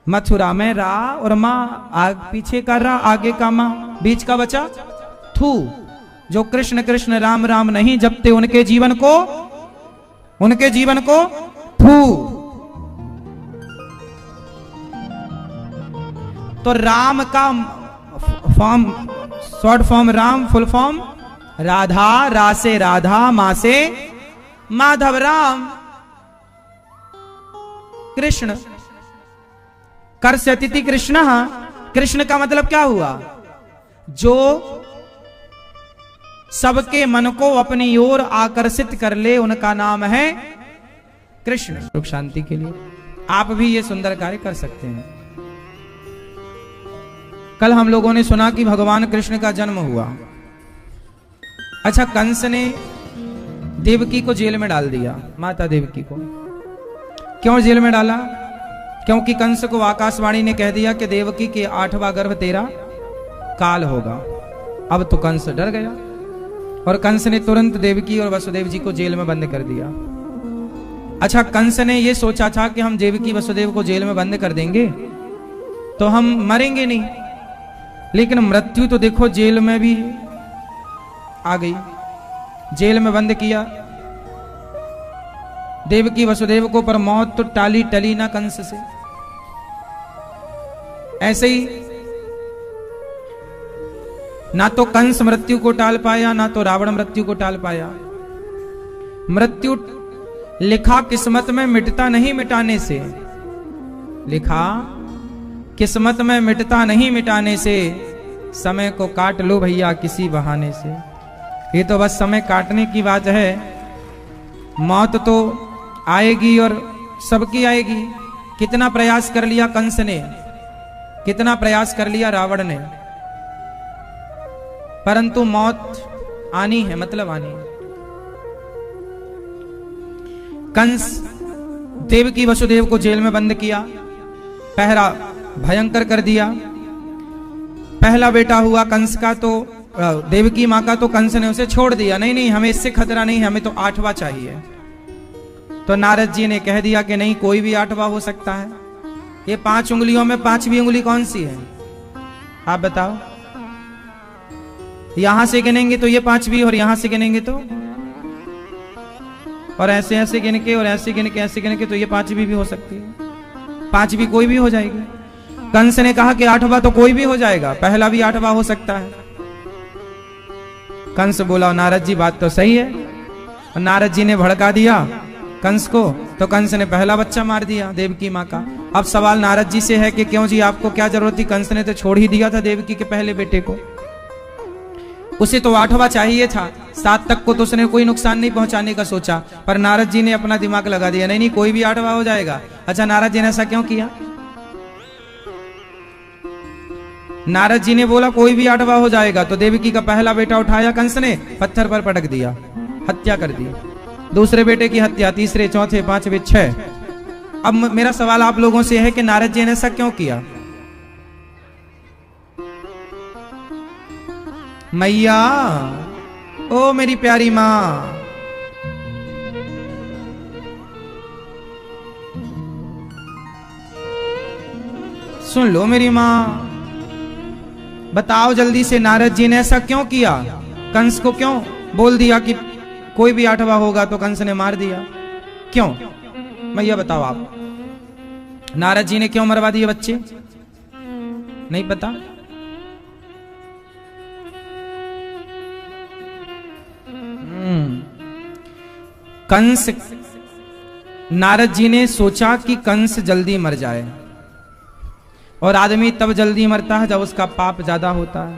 मथुरा में रा और मां, पीछे का रा आगे का मां, बीच का बचा थू। जो कृष्ण कृष्ण राम राम नहीं जपते उनके जीवन को थू। तो राम का form, short form Ram, full form Radha. रा से राधा, मां से माधव। राम कृष्ण कर्षति कृष्ण। कृष्ण का मतलब क्या हुआ? जो सबके मन को अपनी ओर आकर्षित कर ले उनका नाम है कृष्ण। सुख शांति के लिए आप भी ये सुंदर कार्य कर सकते हैं। कल हम लोगों ने सुना कि भगवान कृष्ण का जन्म हुआ। अच्छा, कंस ने देवकी को जेल में डाल दिया, माता देवकी को। क्यों जेल में डाला? क्योंकि कंस को आकाशवाणी ने कह दिया कि देवकी के 8वां गर्भ तेरा काल होगा। अब तो कंस डर गया और कंस ने तुरंत देवकी और वसुदेव जी को जेल में बंद कर दिया। अच्छा, कंस ने यह सोचा था कि हम देवकी वसुदेव को जेल में बंद कर देंगे तो हम मरेंगे नहीं, लेकिन मृत्यु तो देखो जेल में भी आ गई। जेल में बंद किया देवकी वसुदेव को, पर मौत तो टाली टली ना कंस से। ऐसे ही ना तो कंस मृत्यु को टाल पाया, ना तो रावण मृत्यु को टाल पाया। मृत्यु लिखा किस्मत में मिटता नहीं मिटाने से, लिखा किस्मत में मिटता नहीं मिटाने से। समय को काट लो भैया किसी बहाने से। ये तो बस समय काटने की बात है। मौत तो आएगी और सबकी आएगी। कितना प्रयास कर लिया कंस ने, कितना प्रयास कर लिया रावण ने, परंतु मौत आनी है, मतलब आनी है। कंस देवकी वसुदेव को जेल में बंद किया, पहरा भयंकर कर दिया। पहला बेटा हुआ कंस का, तो देवकी माँ का, तो कंस ने उसे छोड़ दिया। नहीं नहीं, हमें इससे खतरा नहीं, हमें तो 8वां चाहिए। तो नारद जी ने कह दिया कि नहीं, कोई भी 8वां हो सकता है। ये 5 उंगलियों में 5वीं उंगली कौन सी है, आप बताओ। यहां से गिनेंगे तो ये 5वीं, और यहां से गिनेंगे तो, और ऐसे ऐसे गिन के, और ऐसे गिन के, ऐसे गिन के, तो ये 5वीं भी हो सकती है। 5वीं कोई भी हो जाएगी। कंस ने कहा कि 8वां तो कोई भी हो जाएगा, पहला भी 8वां हो सकता है। कंस बोला नारद जी बात तो सही है, और नारद जी ने भड़का दिया कंस को, तो कंस ने पहला बच्चा मार दिया देवकी माँ का। अब सवाल नारद जी से है कि क्यों जी, आपको क्या जरूरत थी, कंस ने तो छोड़ ही दिया था देवकी के पहले बेटे को। उसे तो 8वां चाहिए था, 7 तक को तो उसने कोई नुकसान नहीं पहुंचाने का सोचा, पर नारद जी ने अपना दिमाग लगा दिया, नहीं नहीं कोई भी 8वां हो जाएगा। अच्छा, नारद जी ने ऐसा क्यों किया? नारद जी ने बोला कोई भी 8वां हो जाएगा, तो देवकी का पहला बेटा उठाया कंस ने, पत्थर पर पटक दिया, हत्या कर दी। दूसरे बेटे की हत्या, तीसरे, चौथे, 5वें, 6। अब मेरा सवाल आप लोगों से है कि नारद जी ने ऐसा क्यों किया? मैया, ओ मेरी प्यारी मां, सुन लो मेरी मां, बताओ जल्दी से, नारद जी ने ऐसा क्यों किया? कंस को क्यों बोल दिया कि कोई भी 8वां होगा, तो कंस ने मार दिया? क्यों मैया बताओ आप, नारद जी ने क्यों मरवा दिए बच्चे? नहीं पता? कंस, नारद जी ने सोचा कि कंस जल्दी मर जाए, और आदमी तब जल्दी मरता है जब उसका पाप ज्यादा होता है,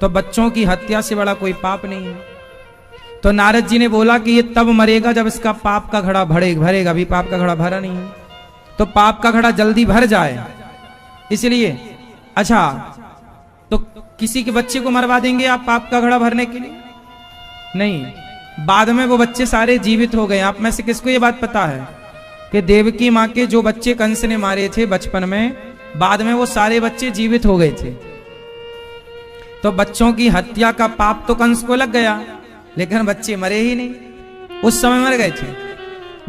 तो बच्चों की हत्या से बड़ा कोई पाप नहीं है। तो नारद जी ने बोला कि ये तब मरेगा जब इसका पाप का घड़ा भरेगा। अभी पाप का घड़ा भरा नहीं है, तो पाप का घड़ा जल्दी भर जाए, इसलिए। अच्छा, तो किसी के बच्चे को मरवा देंगे आप पाप का घड़ा भरने के लिए? नहीं, बाद में वो बच्चे सारे जीवित हो गए। आप में से किसको ये बात पता है कि देवकी माँ के जो बच्चे कंस ने मारे थे बचपन में, बाद में वो सारे बच्चे जीवित हो गए थे? तो बच्चों की हत्या का पाप तो कंस को लग गया, लेकिन बच्चे मरे ही नहीं, उस समय मर गए थे।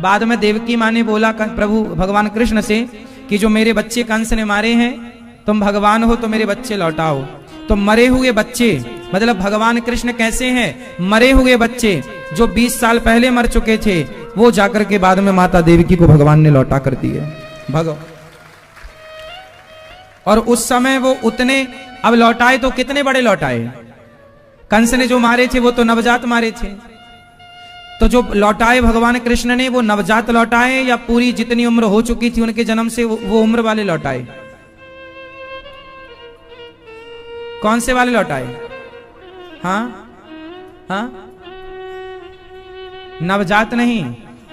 बाद में देवकी माँ ने बोला प्रभु भगवान कृष्ण से कि जो मेरे बच्चे कंस ने मारे हैं, तुम भगवान हो तो मेरे बच्चे लौटाओ। तो मरे हुए बच्चे, मतलब भगवान कृष्ण कैसे हैं? मरे हुए बच्चे जो 20 साल पहले मर चुके थे, वो जाकर के बाद में माता देवकी को भगवान ने लौटा कर दिए और उस समय वो उतने, अब लौटाए तो कितने बड़े लौटाए? कंस ने जो मारे थे वो तो नवजात मारे थे, तो जो लौटाए भगवान कृष्ण ने, वो नवजात लौटाए या पूरी जितनी उम्र हो चुकी थी उनके जन्म से वो उम्र वाले लौटाए? कौन से वाले लौटाए? हाँ हाँ, नवजात नहीं,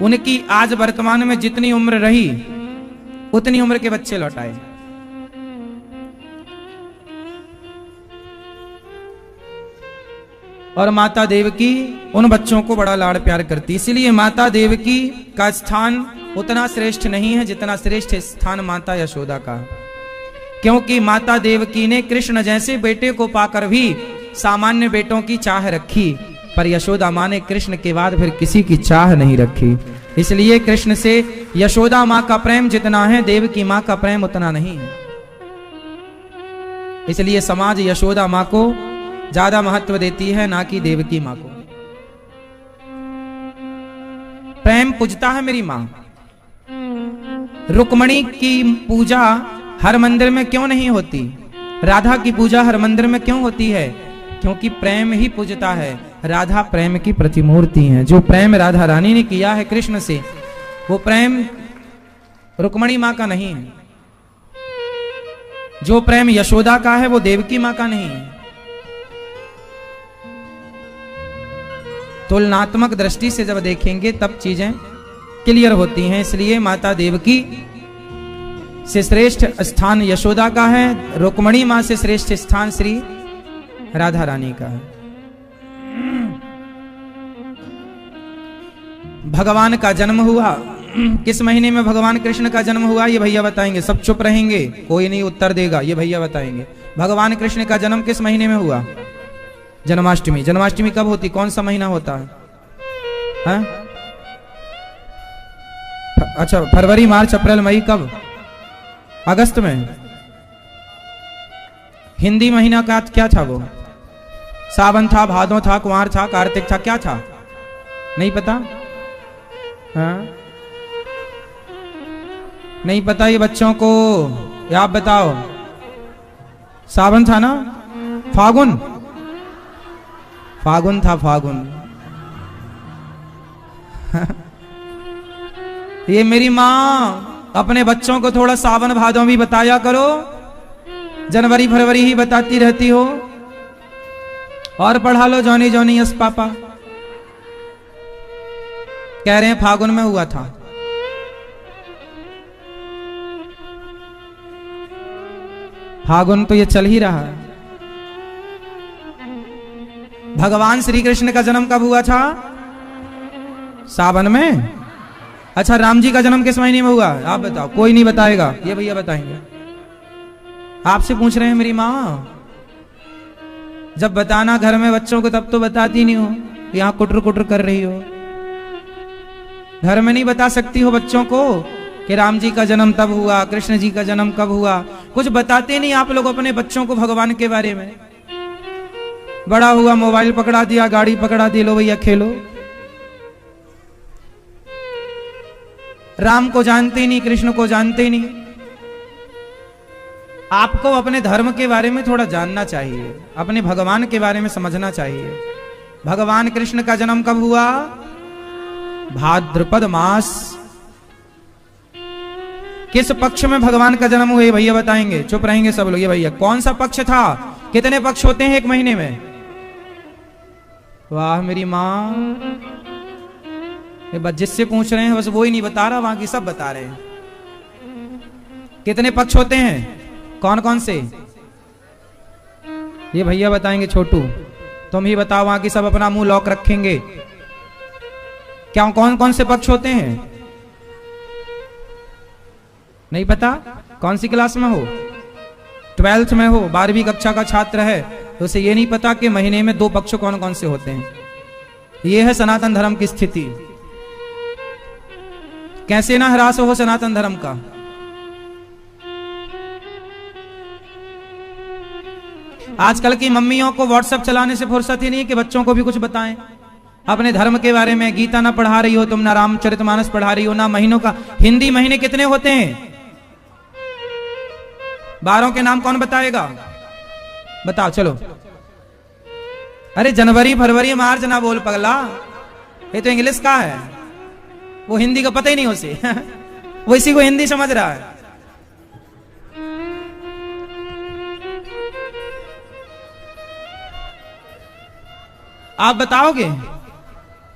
उनकी आज वर्तमान में जितनी उम्र रही उतनी उम्र के बच्चे लौटाए। और माता देवकी उन बच्चों को बड़ा लाड़ प्यार करती, इसीलिए माता देवकी का स्थान उतना श्रेष्ठ नहीं है जितना श्रेष्ठ स्थान माता यशोदा का, क्योंकि माता देवकी ने कृष्ण जैसे बेटे को पाकर भी सामान्य बेटों की चाह रखी, पर यशोदा माँ ने कृष्ण के बाद फिर किसी की चाह नहीं रखी। इसलिए कृष्ण से यशोदा माँ का प्रेम जितना है, देवकी माँ का प्रेम उतना नहीं है। इसलिए समाज यशोदा माँ को ज्यादा महत्व देती है, ना कि देवकी माँ को। प्रेम पूजता है मेरी माँ। रुक्मणी की पूजा हर मंदिर में क्यों नहीं होती? राधा की पूजा हर मंदिर में क्यों होती है? क्योंकि प्रेम ही पूजता है। राधा प्रेम की प्रतिमूर्ति है। जो प्रेम राधा रानी ने किया है कृष्ण से, वो प्रेम रुक्मणी माँ का नहीं है। जो प्रेम यशोदा का है वो देवकी माँ का नहीं है। तुलनात्मक दृष्टि से जब देखेंगे तब चीजें क्लियर होती हैं। इसलिए माता देवकी से श्रेष्ठ स्थान यशोदा का है, रुक्मणी मां से श्रेष्ठ स्थान श्री राधा रानी का है। भगवान का जन्म हुआ। किस महीने में भगवान कृष्ण का जन्म हुआ ये भैया बताएंगे। सब चुप रहेंगे, कोई नहीं उत्तर देगा, ये भैया बताएंगे। भगवान कृष्ण का जन्म किस महीने में हुआ? जन्माष्टमी। जन्माष्टमी कब होती, कौन सा महीना होता है? हा? अच्छा, फरवरी, मार्च, अप्रैल, मई, कब? अगस्त में। हिंदी महीना का क्या था वो? सावन था, भादो था, कुंवार था, कार्तिक था, क्या था? नहीं पता? हाँ? नहीं पता ये बच्चों को? या आप बताओ। सावन था ना? फागुन? फागुन था, फागुन। ये मेरी माँ अपने बच्चों को थोड़ा सावन भादों भी बताया करो, जनवरी फरवरी ही बताती रहती हो। और पढ़ा लो जॉनी जॉनी यस पापा। कह रहे हैं फागुन में हुआ था। फागुन तो ये चल ही रहा है। भगवान श्री कृष्ण का जन्म कब हुआ था? सावन में। अच्छा, राम जी का जन्म किस महीने में हुआ? आप बताओ। कोई नहीं बताएगा, ये भैया बताएंगे। आपसे पूछ रहे हैं मेरी माँ। जब बताना घर में बच्चों को तब तो बताती नहीं हो, यहां कुटर कुटर कर रही हो। घर में नहीं बता सकती हो बच्चों को कि राम जी का जन्म तब हुआ, कृष्ण जी का जन्म कब हुआ। कुछ बताते नहीं आप लोग अपने बच्चों को भगवान के बारे में। बड़ा हुआ मोबाइल पकड़ा दिया, गाड़ी पकड़ा दी, लो भैया खेलो। राम को जानते नहीं, कृष्ण को जानते नहीं। आपको अपने धर्म के बारे में थोड़ा जानना चाहिए, अपने भगवान के बारे में समझना चाहिए। भगवान कृष्ण का जन्म कब हुआ? भाद्रपद मास। किस पक्ष में भगवान का जन्म हुआ? ये भैया बताएंगे। चुप रहेंगे सब लोग। ये भैया कौन सा पक्ष था? कितने पक्ष होते हैं एक महीने में? वाह मेरी माँ, ये बस जिससे पूछ रहे हैं बस वो ही नहीं बता रहा, बाकी सब बता रहे हैं। कितने पक्ष होते हैं? कौन कौन से? ये भैया बताएंगे। छोटू तुम ही बताओ, वहां की सब अपना मुंह लॉक रखेंगे। क्या कौन कौन से पक्ष होते हैं? नहीं पता? कौन सी क्लास में हो? 12th में हो, 12वीं कक्षा का छात्र है तो उसे ये नहीं पता कि महीने में 2 पक्ष कौन कौन से होते हैं। ये है सनातन धर्म की स्थिति। कैसे ना ह्रास हो सनातन धर्म का। आजकल की मम्मियों को व्हाट्सएप चलाने से फुर्सत ही नहीं कि बच्चों को भी कुछ बताएं अपने धर्म के बारे में। गीता ना पढ़ा रही हो तुम, ना रामचरितमानस पढ़ा रही हो, ना महीनों का। हिंदी महीने कितने होते हैं? 12 के नाम कौन बताएगा? बताओ चलो। अरे जनवरी फरवरी मार्च ना बोल पगला, ये तो इंग्लिश का है। वो हिंदी का पता ही नहीं उसे। वो इसी को हिंदी समझ रहा है। आप बताओगे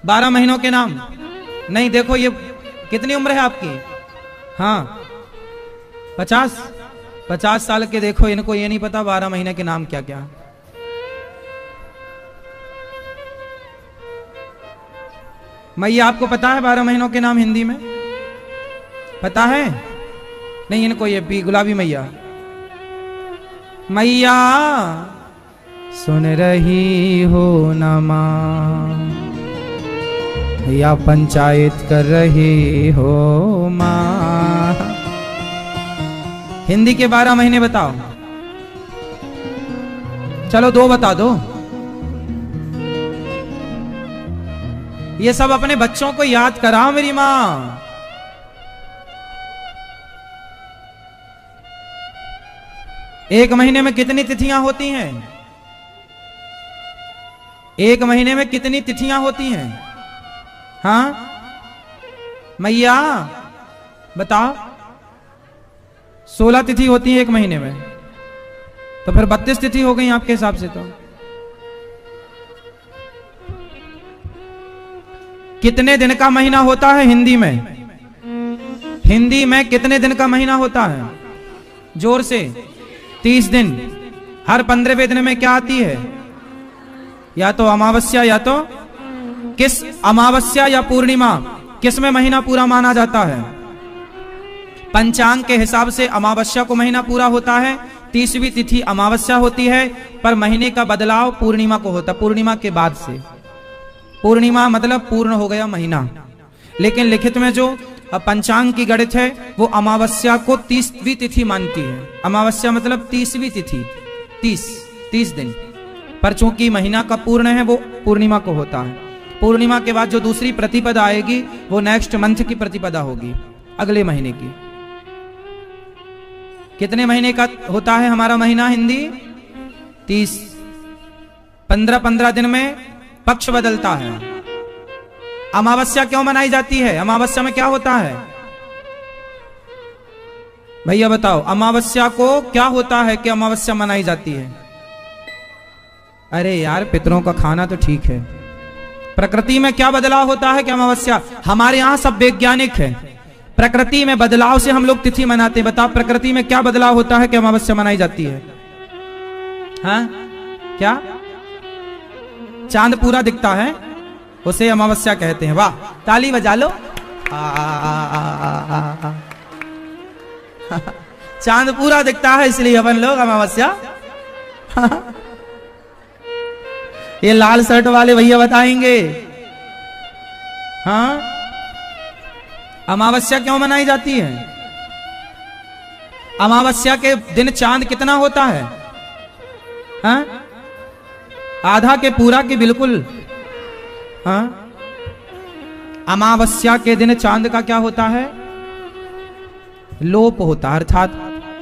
12 महीनों के नाम? नहीं। देखो ये कितनी उम्र है आपकी? हाँ 50 साल के। देखो इनको ये नहीं पता 12 महीने के नाम क्या क्या। मैया आपको पता है 12 महीनों के नाम हिंदी में? पता है? नहीं इनको ये भी गुलाबी मैया। मैया सुन रही हो ना माँ, या पंचायत कर रही हो माँ। हिंदी के 12 महीने बताओ। चलो 2 बता दो। ये सब अपने बच्चों को याद कराओ मेरी माँ। एक महीने में कितनी तिथियां होती हैं? एक महीने में कितनी तिथियां होती हैं? हाँ मैया बताओ। 16 तिथि होती है एक महीने में, तो फिर 32 तिथि हो गई आपके हिसाब से। तो कितने दिन का महीना होता है हिंदी में? हिंदी में कितने दिन का महीना होता है? जोर से। 30 दिन। हर 15वें दिन में क्या आती है? या तो अमावस्या, या तो किस अमावस्या या पूर्णिमा? किसमें महीना पूरा माना जाता है? पंचांग के हिसाब से अमावस्या को महीना पूरा होता है, 30वीं तिथि अमावस्या होती है, पर महीने का बदलाव पूर्णिमा को होता है, पूर्णिमा के बाद से। पूर्णिमा मतलब पूर्ण हो गया महीना, लेकिन लिखित में जो पंचांग की गणित है वो अमावस्या को 30वीं तिथि मानती है। अमावस्या मतलब 30वीं तिथि, 30 दिन, पर चूंकि महीना का पूर्ण है वो पूर्णिमा को होता है। पूर्णिमा के बाद जो दूसरी प्रतिपदा आएगी वो नेक्स्ट मंथ की प्रतिपदा होगी, अगले महीने की। कितने महीने का होता है हमारा महीना हिंदी? 30। 15-15 दिन में पक्ष बदलता है। अमावस्या क्यों मनाई जाती है? अमावस्या में क्या होता है भैया बताओ? अमावस्या को क्या होता है कि अमावस्या मनाई जाती है? अरे यार, पितरों का खाना तो ठीक है। प्रकृति में क्या बदलाव होता है कि अमावस्या? हमारे यहां सब वैज्ञानिक है, प्रकृति में बदलाव से हम लोग तिथि मनाते हैं। बताओ प्रकृति में क्या बदलाव होता है कि अमावस्या मनाई जाती है? हाँ, क्या? चांद पूरा दिखता है, उसे अमावस्या कहते हैं। वाह, ताली बजा लो। चांद पूरा दिखता है इसलिए अपन लोग अमावस्या। ये लाल शर्ट वाले भैया बताएंगे। हाँ, अमावस्या क्यों मनाई जाती है? अमावस्या के दिन चांद कितना होता है? हाँ, आधा के पूरा के बिल्कुल। हाँ, अमावस्या के दिन चांद का क्या होता है? लोप होता है, अर्थात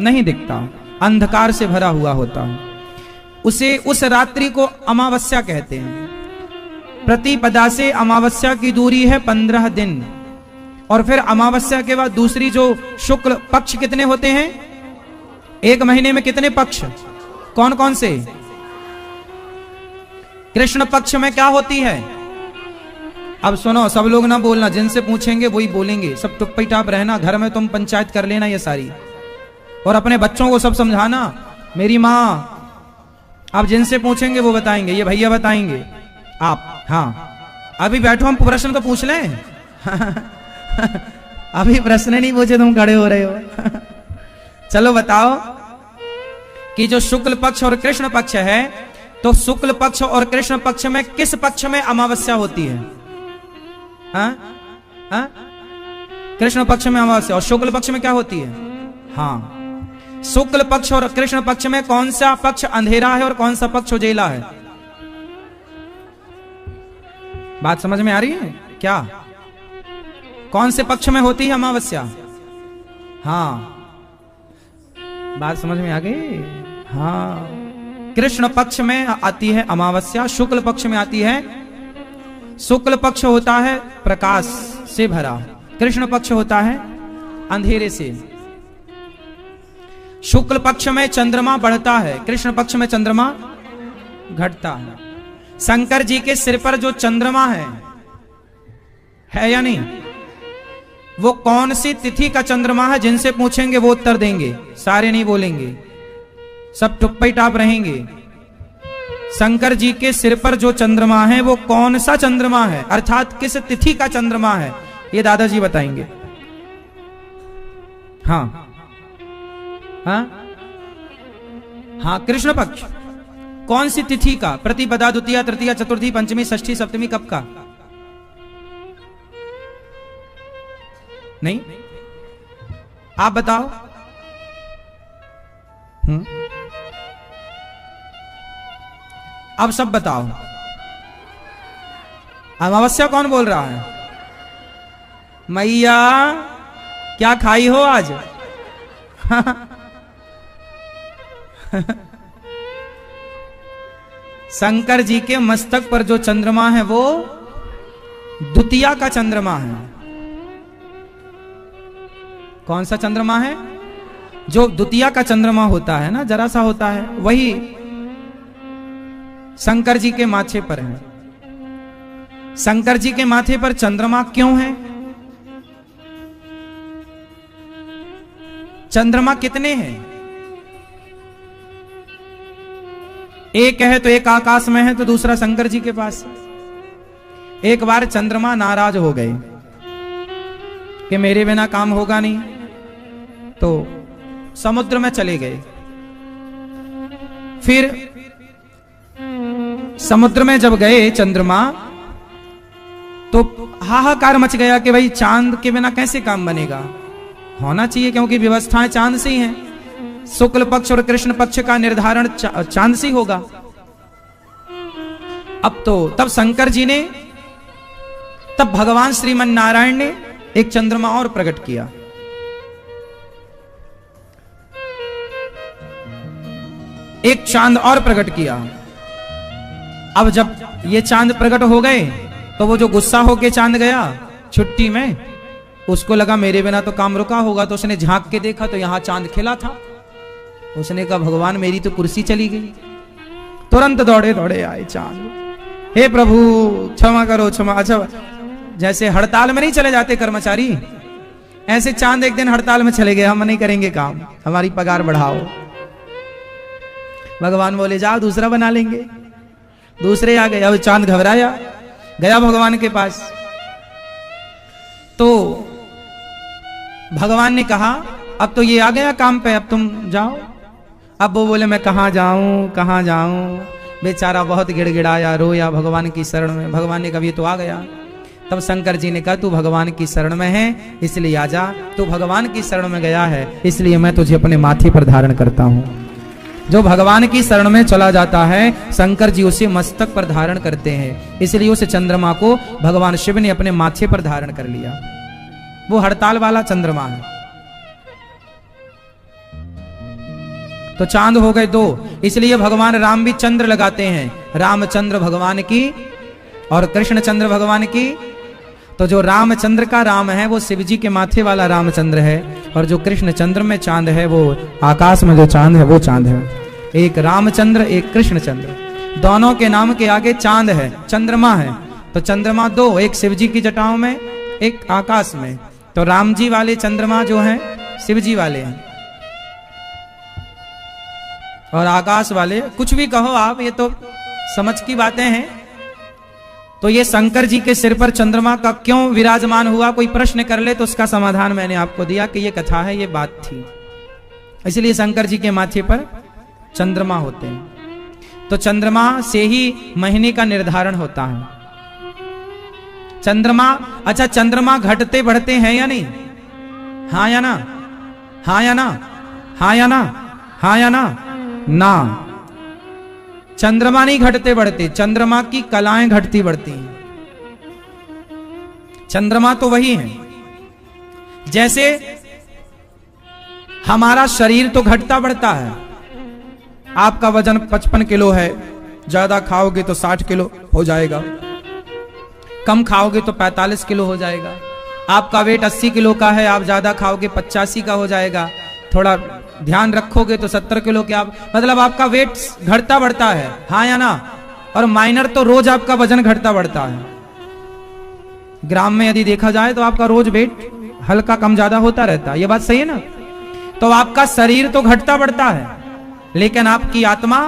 नहीं दिखता, अंधकार से भरा हुआ होता है। उसे उस रात्रि को अमावस्या कहते हैं। प्रतिपदा से अमावस्या की दूरी है 15 दिन, और फिर अमावस्या के बाद दूसरी जो शुक्ल पक्ष कितने होते हैं? एक महीने में कितने पक्ष? कौन कौन से? कृष्ण पक्ष में क्या होती है? अब सुनो, सब लोग ना बोलना, जिनसे पूछेंगे वही बोलेंगे, सब टुप्पी टाप रहना, घर में तुम पंचायत कर लेना ये सारी, और अपने बच्चों को सब समझाना। मेरी माँ, आप जिनसे पूछेंगे वो बताएंगे, ये भैया बताएंगे, आप। हाँ, अभी बैठो, हम प्रश्न तो पूछ लें। अभी प्रश्न नहीं पूछे, तुम खड़े हो रहे हो। चलो बताओ कि जो शुक्ल पक्ष और कृष्ण पक्ष है, तो शुक्ल पक्ष और कृष्ण पक्ष में किस पक्ष में अमावस्या होती है? हाँ? हाँ? कृष्ण पक्ष में अमावस्या, और शुक्ल पक्ष में क्या होती है? हाँ, शुक्ल पक्ष और कृष्ण पक्ष में कौन सा पक्ष अंधेरा है और कौन सा पक्ष उजेला है? बात समझ में आ रही है क्या? कौन से पक्ष में होती है अमावस्या? हाँ, बात समझ में आ गई? हाँ, कृष्ण पक्ष में आती है अमावस्या, शुक्ल पक्ष में आती है। शुक्ल पक्ष होता है प्रकाश से भरा, कृष्ण पक्ष होता है अंधेरे से। शुक्ल पक्ष में चंद्रमा बढ़ता है, कृष्ण पक्ष में चंद्रमा घटता है। शंकर जी के सिर पर जो चंद्रमा है या नहीं? वो कौन सी तिथि का चंद्रमा है? जिनसे पूछेंगे वो उत्तर देंगे, सारे नहीं बोलेंगे, सब टुप्पी टाप रहेंगे। शंकर जी के सिर पर जो चंद्रमा है वो कौन सा चंद्रमा है, अर्थात किस तिथि का चंद्रमा है? ये दादाजी बताएंगे। हाँ हाँ हाँ, कृष्ण पक्ष कौन सी तिथि का? प्रतिपदा, द्वितीया, तृतीया, चतुर्थी, पंचमी, षष्ठी, सप्तमी, कब का? नहीं, आप बताओ। अब सब बताओ, अमावस्या कौन बोल रहा है? मैया, क्या खाई हो आज? शंकर जी के मस्तक पर जो चंद्रमा है वो द्वितीया का चंद्रमा है। कौन सा चंद्रमा है? जो द्वितीया का चंद्रमा होता है ना, जरा सा होता है, वही शंकर जी के माथे पर है। शंकर जी के माथे पर चंद्रमा क्यों है? चंद्रमा कितने हैं? एक है तो एक आकाश में है, तो दूसरा शंकर जी के पास। एक बार चंद्रमा नाराज हो गए, कि मेरे बिना काम होगा नहीं, तो समुद्र में चले गए। फिर समुद्र में जब गए चंद्रमा, तो हाहाकार मच गया कि भाई चांद के बिना कैसे काम बनेगा, होना चाहिए, क्योंकि व्यवस्थाएं चांद से ही हैं। शुक्ल पक्ष और कृष्ण पक्ष का निर्धारण चांद से होगा। अब तो तब शंकर जी ने, तब भगवान श्रीमन नारायण ने एक चंद्रमा और प्रकट किया। एक चांद और प्रकट किया। अब जब ये चांद प्रकट हो गए, तो वो जो गुस्सा होके चांद गया छुट्टी में, उसको लगा मेरे बिना तो काम रुका होगा, तो उसने झांक के देखा तो यहां चांद खिला था। उसने कहा भगवान मेरी तो कुर्सी चली गई। तुरंत दौड़े दौड़े आए चांद, हे प्रभु क्षमा करो क्षमा। अच्छा, जैसे हड़ताल में नहीं चले जाते कर्मचारी, ऐसे चांद एक दिन हड़ताल में चले गए, हम नहीं करेंगे काम, हमारी पगार बढ़ाओ। भगवान बोले जाओ दूसरा बना लेंगे। दूसरे आ गए। अब चांद घबराया, गया भगवान के पास। तो भगवान ने कहा अब तो ये आ गया काम पे, अब तुम जाओ। अब वो बोले मैं कहाँ जाऊं कहाँ जाऊं, बेचारा बहुत गिड़गिड़ाया, रोया भगवान की शरण में। भगवान ने कहा ये तो आ गया। तब शंकर जी ने कहा तू भगवान की शरण में है इसलिए आजा, तू भगवान की शरण में गया है इसलिए मैं तुझे अपने माथे पर धारण करता हूं। जो भगवान की शरण में चला जाता है, शंकर जी उसे मस्तक पर धारण करते हैं, इसलिए उस चंद्रमा को भगवान शिव ने अपने माथे पर धारण कर लिया। वो हड़ताल वाला चंद्रमा है। तो चांद हो गए दो, इसलिए भगवान राम भी चंद्र लगाते हैं, रामचंद्र भगवान की और कृष्णचंद्र भगवान की। तो जो रामचंद्र का राम है वो शिव जी के माथे वाला रामचंद्र है, और जो कृष्णचंद्र में चांद है वो आकाश में जो चांद है वो चांद है। एक रामचंद्र एक कृष्णचंद्र, दोनों के नाम के आगे चांद है, चंद्रमा है। तो चंद्रमा दो, एक शिव जी की जटाओं में एक आकाश में। तो राम जी वाले चंद्रमा जो हैं शिव जी वाले हैं, और आकाश वाले कुछ भी कहो आप, ये तो समझ की बातें हैं। तो ये शंकर जी के सिर पर चंद्रमा का क्यों विराजमान हुआ, कोई प्रश्न कर ले तो उसका समाधान मैंने आपको दिया कि ये कथा है, ये बात थी, इसलिए शंकर जी के माथे पर चंद्रमा होते हैं। तो चंद्रमा से ही महीने का निर्धारण होता है। चंद्रमा, अच्छा चंद्रमा घटते बढ़ते हैं या नहीं, हाँ या ना, हाँ या ना, हाँ या ना, हाँ या ना, ना। चंद्रमा नहीं घटते बढ़ते, चंद्रमा की कलाएं घटती बढ़ती हैं। चंद्रमा तो वही है, जैसे हमारा शरीर तो घटता बढ़ता है। आपका वजन 55 किलो है, ज्यादा खाओगे तो 60 किलो हो जाएगा, कम खाओगे तो 45 किलो हो जाएगा। आपका वेट 80 किलो का है, आप ज्यादा खाओगे 85 का हो जाएगा, थोड़ा ध्यान रखोगे तो 70 किलो के आप, मतलब आपका वेट घटता बढ़ता है, हाँ या ना। और माइनर तो रोज आपका वजन घटता बढ़ता है। ग्राम में यदि देखा जाए तो आपका रोज वेट हल्का कम ज्यादा होता रहता है, ये बात सही है ना। तो आपका शरीर तो घटता बढ़ता है, लेकिन आपकी आत्मा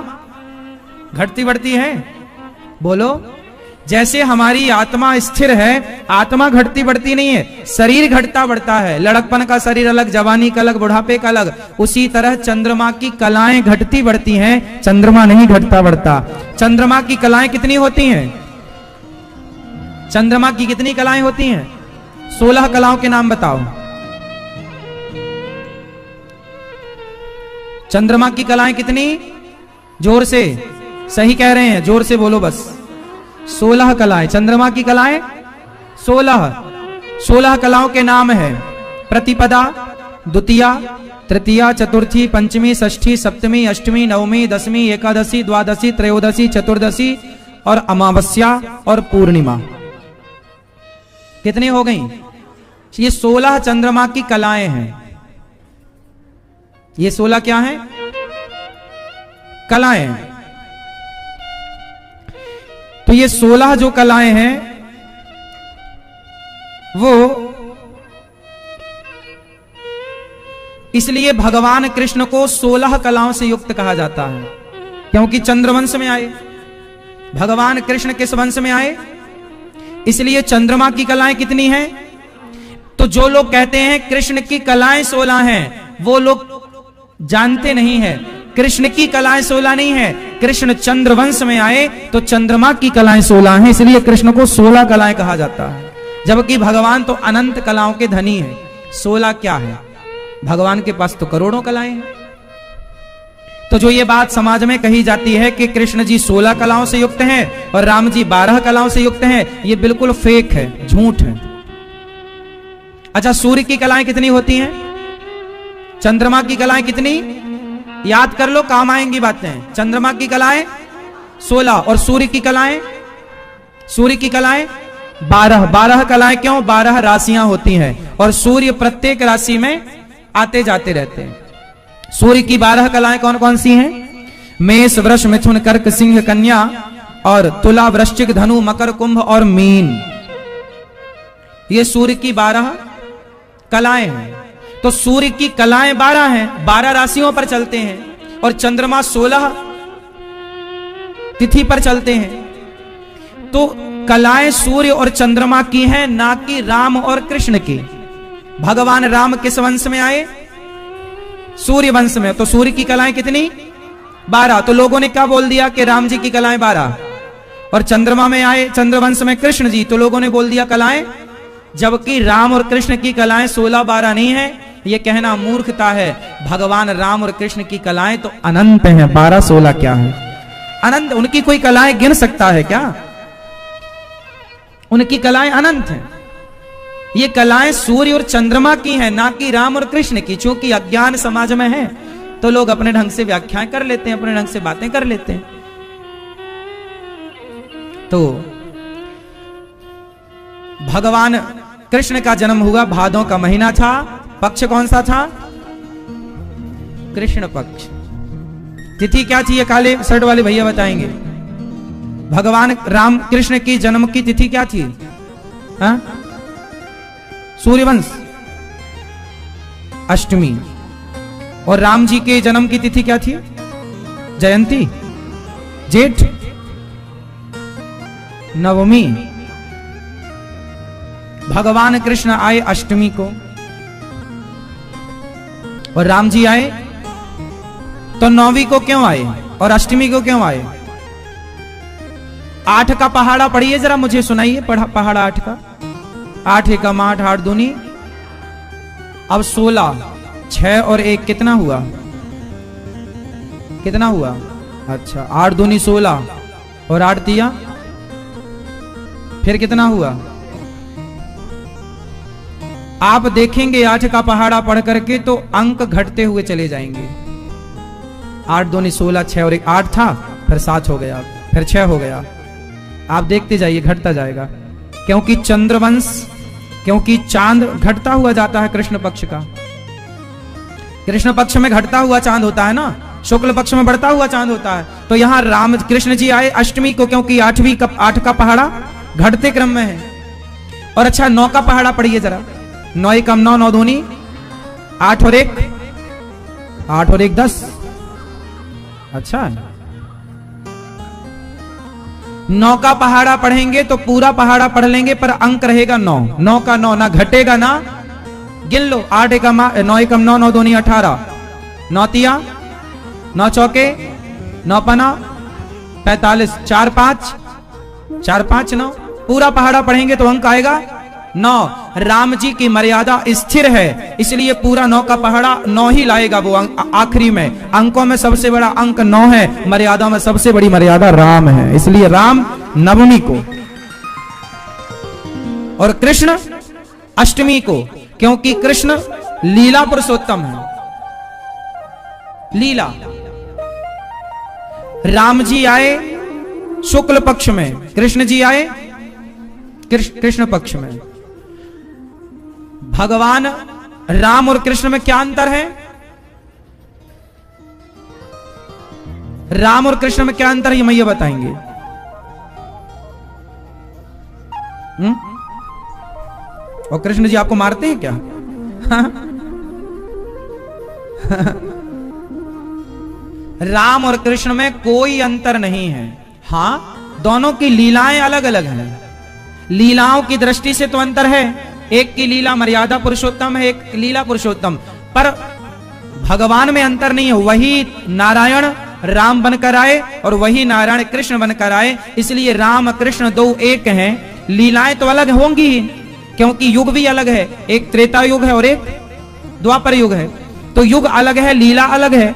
घटती बढ़ती है। बोलो, जैसे हमारी आत्मा स्थिर है, आत्मा घटती बढ़ती नहीं है, शरीर घटता बढ़ता है। लड़कपन का शरीर अलग, जवानी का अलग, बुढ़ापे का अलग। उसी तरह चंद्रमा की कलाएं घटती बढ़ती हैं, चंद्रमा नहीं घटता बढ़ता। चंद्रमा की कलाएं कितनी होती हैं? चंद्रमा की कितनी कलाएं होती हैं? 16 कलाओं के नाम बताओ। चंद्रमा की कलाएं कितनी? जोर से, सही कह रहे हैं, जोर से बोलो बस। 16 कलाएं, चंद्रमा की कलाएं 16 कलाओं के नाम है। प्रतिपदा, द्वितीया, तृतीया, चतुर्थी, पंचमी, षष्ठी, सप्तमी, अष्टमी, नवमी, दसवीं, एकादशी, द्वादशी, त्रयोदशी, चतुर्दशी और अमावस्या और पूर्णिमा। कितनी हो गई? ये 16 चंद्रमा की कलाएं हैं। ये 16 क्या हैं? कलाएं हैं। तो ये 16 जो कलाएं हैं वो इसलिए भगवान कृष्ण को 16 कलाओं से युक्त कहा जाता है, क्योंकि चंद्रवंश में आए। भगवान कृष्ण किस वंश में आए? इसलिए चंद्रमा की कलाएं कितनी हैं? तो जो लोग कहते हैं कृष्ण की कलाएं 16 हैं, वो लोग जानते नहीं है कृष्ण की कलाएं 16 नहीं है। कृष्ण चंद्रवंश में आए तो चंद्रमा की कलाएं 16 हैं, इसलिए कृष्ण को 16 कलाएं कहा जाता है। जबकि भगवान तो अनंत कलाओं के धनी है। 16 क्या है? भगवान के पास तो करोड़ों कलाएं हैं। तो जो ये बात समाज में कही जाती है कि कृष्ण जी 16 कलाओं से युक्त हैं और राम जी 12 कलाओं से युक्त हैं, ये बिल्कुल फेक है, झूठ है। अच्छा, सूर्य की कलाएं कितनी होती हैं? चंद्रमा की कलाएं कितनी? याद कर लो, काम आएंगी बातें। चंद्रमा की कलाएं 16 और सूर्य की कलाएं 12। 12 कलाएं क्यों? 12 राशियां होती हैं और सूर्य प्रत्येक राशि में आते जाते रहते हैं। सूर्य की 12 कलाएं कौन कौन सी हैं? मेष, वृष, मिथुन, कर्क, सिंह, कन्या और तुला, वृश्चिक, धनु, मकर, कुंभ और मीन। ये सूर्य की 12 कलाएं हैं। तो सूर्य की कलाएं 12 हैं, 12 राशियों पर चलते हैं और चंद्रमा 16 तिथि पर चलते हैं। तो कलाएं सूर्य और चंद्रमा की हैं, ना कि राम और कृष्ण की। भगवान राम किस वंश में आए? सूर्य वंश में। तो सूर्य की कलाएं कितनी? 12। तो लोगों ने क्या बोल दिया कि राम जी की कलाएं 12। और चंद्रमा में आए, चंद्रवंश में कृष्ण जी, तो लोगों ने बोल दिया कलाएं, जबकि राम और कृष्ण की कलाएं 16-12 नहीं है। यह कहना मूर्खता है। भगवान राम और कृष्ण की कलाएं तो अनंत हैं, 12-16 क्या है? अनंत। उनकी कोई कलाएं गिन सकता है क्या? उनकी कलाएं अनंत हैं। ये कलाएं सूर्य और चंद्रमा की हैं, ना कि राम और कृष्ण की। चूंकि अज्ञान समाज में है तो लोग अपने ढंग से व्याख्याएं कर लेते हैं, अपने ढंग से बातें कर लेते हैं। तो भगवान कृष्ण का जन्म हुआ, भादों का महीना था। पक्ष कौन सा था? कृष्ण पक्ष। तिथि क्या थी? ये काले शर्ट वाले भैया बताएंगे। भगवान राम कृष्ण की जन्म की तिथि क्या थी? हाँ? सूर्यवंश, अष्टमी। और राम जी के जन्म की तिथि क्या थी? जयंती, जेठ, नवमी। भगवान कृष्ण आए अष्टमी को और राम जी आए तो 9वीं को क्यों आए और अष्टमी को क्यों आए? 8 का पहाड़ा पढ़िए जरा, मुझे सुनाइए पहाड़ा 8 का। 8 एकम 8, 8 दूनी, अब 16, 6 और 1 कितना हुआ? कितना हुआ? अच्छा, 8 दूनी 16 और 8 तिया फिर कितना हुआ? आप देखेंगे 8 का पहाड़ा पढ़ करके तो अंक घटते हुए चले जाएंगे। 8 दूनी 16, 6 और 1, 8 था, फिर 7 हो गया, फिर 6 हो गया। आप देखते जाइए, घटता जाएगा। क्योंकि चंद्रवंश, क्योंकि चांद घटता हुआ जाता है कृष्ण पक्ष का। कृष्ण पक्ष में घटता हुआ चांद होता है ना, शुक्ल पक्ष में बढ़ता हुआ चांद होता है। तो यहां राम कृष्ण जी आए अष्टमी को, क्योंकि 8 का पहाड़ा घटते क्रम में है। और अच्छा, 9 का पहाड़ा पढ़िए जरा। 9 एकम 9, 9 दूनी 8 और 1, 8 और 1 10। अच्छा, 9 का पहाड़ा पढ़ेंगे तो पूरा पहाड़ा पढ़ लेंगे, पर अंक रहेगा 9। 9 का 9 ना घटेगा ना गिन लो। 8 एकम 9 एकम 9, 9 दूनी 18, 9 तिया 9 चौके 9 पना 45, 4 5, 4 5 9। पूरा पहाड़ा पढ़ेंगे तो अंक आएगा 9। राम जी की मर्यादा स्थिर है, इसलिए पूरा 9 का पहाड़ा 9 ही लाएगा वो आखिरी में। अंकों में सबसे बड़ा अंक 9 है, मर्यादा में सबसे बड़ी मर्यादा राम है, इसलिए राम नवमी को और कृष्ण अष्टमी को, क्योंकि कृष्ण लीला पुरुषोत्तम है। लीला। राम जी आए शुक्ल पक्ष में, कृष्ण जी आए कृष्ण पक्ष में। भगवान राम और कृष्ण में क्या अंतर है? राम और कृष्ण में क्या अंतर है, ये मैया बताएंगे। और कृष्ण जी आपको मारते हैं क्या? राम और कृष्ण में कोई अंतर नहीं है। हाँ, दोनों की लीलाएं अलग अलग हैं। लीलाओं की दृष्टि से तो अंतर है। एक की लीला मर्यादा पुरुषोत्तम है, एक लीला पुरुषोत्तम, पर भगवान में अंतर नहीं है। वही नारायण राम बनकर आए और वही नारायण कृष्ण बनकर आए, इसलिए राम कृष्ण दो एक हैं। लीलाएं तो अलग होंगी ही, क्योंकि युग भी अलग है, एक त्रेता युग है और एक द्वापर युग है, तो युग अलग है, लीला अलग है,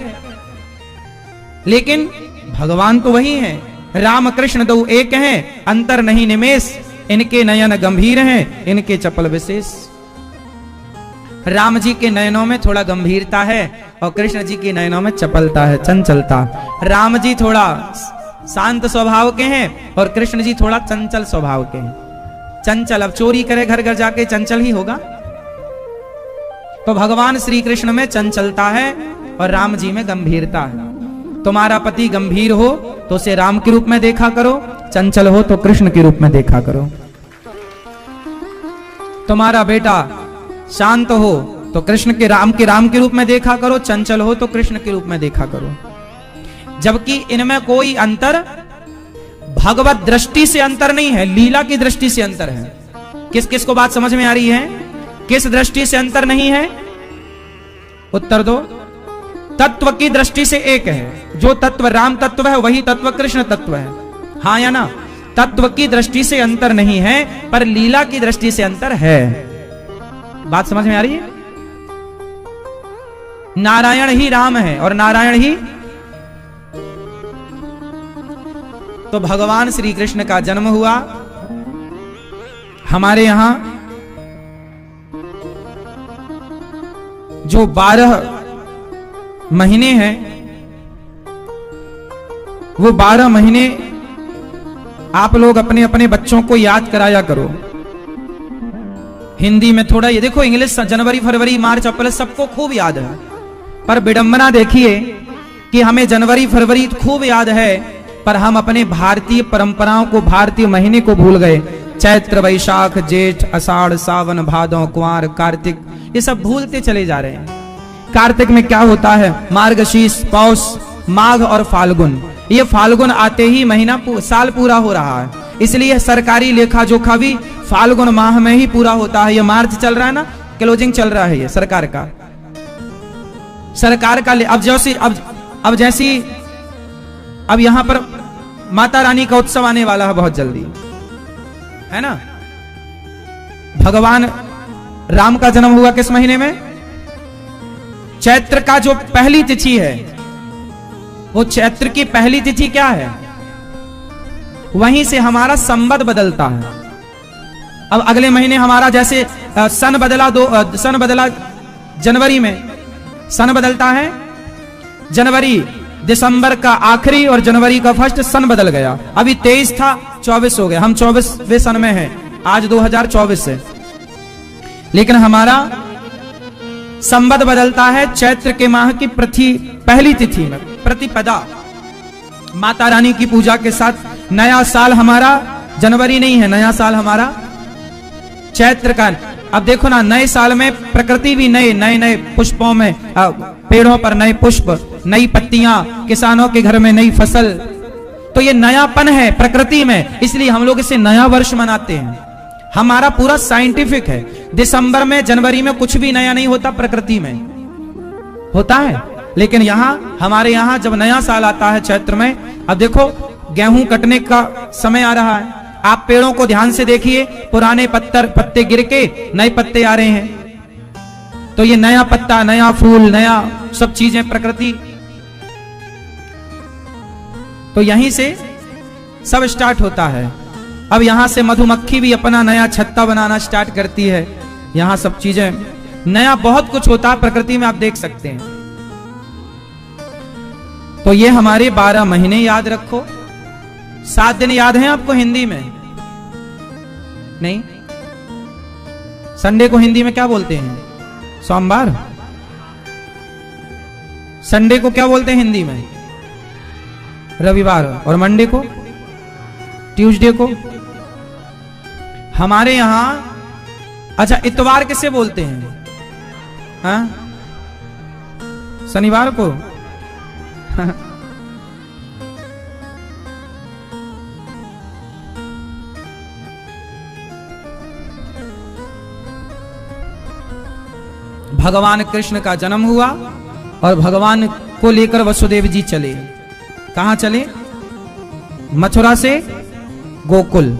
लेकिन भगवान तो वही हैं। राम कृष्ण दो एक हैं, अंतर नहीं निमेष, इनके नयन गंभीर हैं, इनके चपल विशेष। राम जी के नयनों में थोड़ा गंभीरता है और कृष्ण जी के नयनों में चपलता है, चंचलता। राम जी थोड़ा शांत स्वभाव के हैं और कृष्ण जी थोड़ा चंचल स्वभाव के हैं। चंचल, अब चोरी करे घर घर जाके चंचल ही होगा, तो भगवान श्री कृष्ण में चंचलता है और राम जी में गंभीरता है। तुम्हारा पति गंभीर हो तो उसे राम के रूप में देखा करो, चंचल हो तो कृष्ण के रूप में देखा करो। तुम्हारा बेटा शांत हो तो कृष्ण के राम के रूप में देखा करो, चंचल हो तो कृष्ण के रूप में देखा करो। जबकि इनमें कोई अंतर, भगवत दृष्टि से अंतर नहीं है, लीला की दृष्टि से अंतर है। किस किस को बात समझ में आ रही है? किस दृष्टि से अंतर नहीं है? उत्तर दो। तत्व की दृष्टि से एक है, जो तत्व राम तत्व है वही तत्व कृष्ण तत्व है, हाँ या ना? तत्व की दृष्टि से अंतर नहीं है, पर लीला की दृष्टि से अंतर है। बात समझ में आ रही है? नारायण ही राम है और नारायण ही, तो भगवान श्री कृष्ण का जन्म हुआ हमारे यहां। जो 12 महीने हैं, वो 12 महीने आप लोग अपने अपने बच्चों को याद कराया करो। हिंदी में थोड़ा ये देखो, इंग्लिश जनवरी फरवरी मार्च अप्रैल सबको खूब याद है, पर विडंबना देखिए कि हमें जनवरी फरवरी खूब याद है, पर हम अपने भारतीय परंपराओं को, भारतीय महीने को भूल गए। चैत्र वैशाख जेठ अषाढ़ सावन भादौ कुंवर कार्तिक, ये सब भूलते चले जा रहे हैं। कार्तिक में क्या होता है? मार्गशीर्ष पौष माघ और फाल्गुन, ये फाल्गुन आते ही महीना साल पूरा हो रहा है, इसलिए सरकारी लेखा जोखा भी फाल्गुन माह में ही पूरा होता है। ये मार्च चल रहा है ना, क्लोजिंग चल रहा है ये सरकार का। अब जैसी अब यहां पर माता रानी का उत्सव आने वाला है बहुत जल्दी, है ना? भगवान राम का जन्म हुआ किस महीने में? चैत्र का जो पहली तिथि है, वो चैत्र की पहली तिथि क्या है? वहीं से हमारा संवत बदलता है। अब अगले महीने हमारा जैसे सन बदला जनवरी में, सन बदलता है जनवरी, दिसंबर का आखिरी और जनवरी का फर्स्ट सन बदल गया। अभी 23 था 24 हो गया, हम 24वें सन में हैं, आज 2024 है, लेकिन हमारा संवत बदलता है चैत्र के माह की पहली तिथि में, प्रतिपदा। माता रानी की पूजा के साथ नया साल हमारा जनवरी नहीं है, नया साल हमारा चैत्र का। अब देखो ना, नए साल में प्रकृति भी नए पुष्पों में, पेड़ों पर नए पुष्प, नई पत्तियां, किसानों के घर में नई फसल, तो ये नयापन है प्रकृति में, इसलिए हम लोग इसे नया वर्ष मनाते हैं। हमारा पूरा साइंटिफिक है। दिसंबर में जनवरी में कुछ भी नया नहीं होता, प्रकृति में होता है, लेकिन हमारे यहां जब नया साल आता है चैत्र में, अब देखो गेहूं कटने का समय आ रहा है, आप पेड़ों को ध्यान से देखिए, पुराने पत्ते गिर के नए पत्ते आ रहे हैं, तो ये नया पत्ता, नया फूल, नया सब चीजें प्रकृति, तो यहीं से सब स्टार्ट होता है। अब यहां से मधुमक्खी भी अपना नया छत्ता बनाना स्टार्ट करती है, यहां सब चीजें नया, बहुत कुछ होता है प्रकृति में, आप देख सकते हैं। तो ये हमारे 12 महीने याद रखो। 7 दिन याद हैं आपको हिंदी में? नहीं? संडे को हिंदी में क्या बोलते हैं? सोमवार। संडे को क्या बोलते हैं हिंदी में? रविवार। और मंडे को? ट्यूसडे को। हमारे यहां अच्छा, इतवार किसे बोलते हैं? हाँ, शनिवार को। भगवान कृष्ण का जन्म हुआ और भगवान को लेकर वसुदेव जी चले। कहां चले? मथुरा से गोकुल।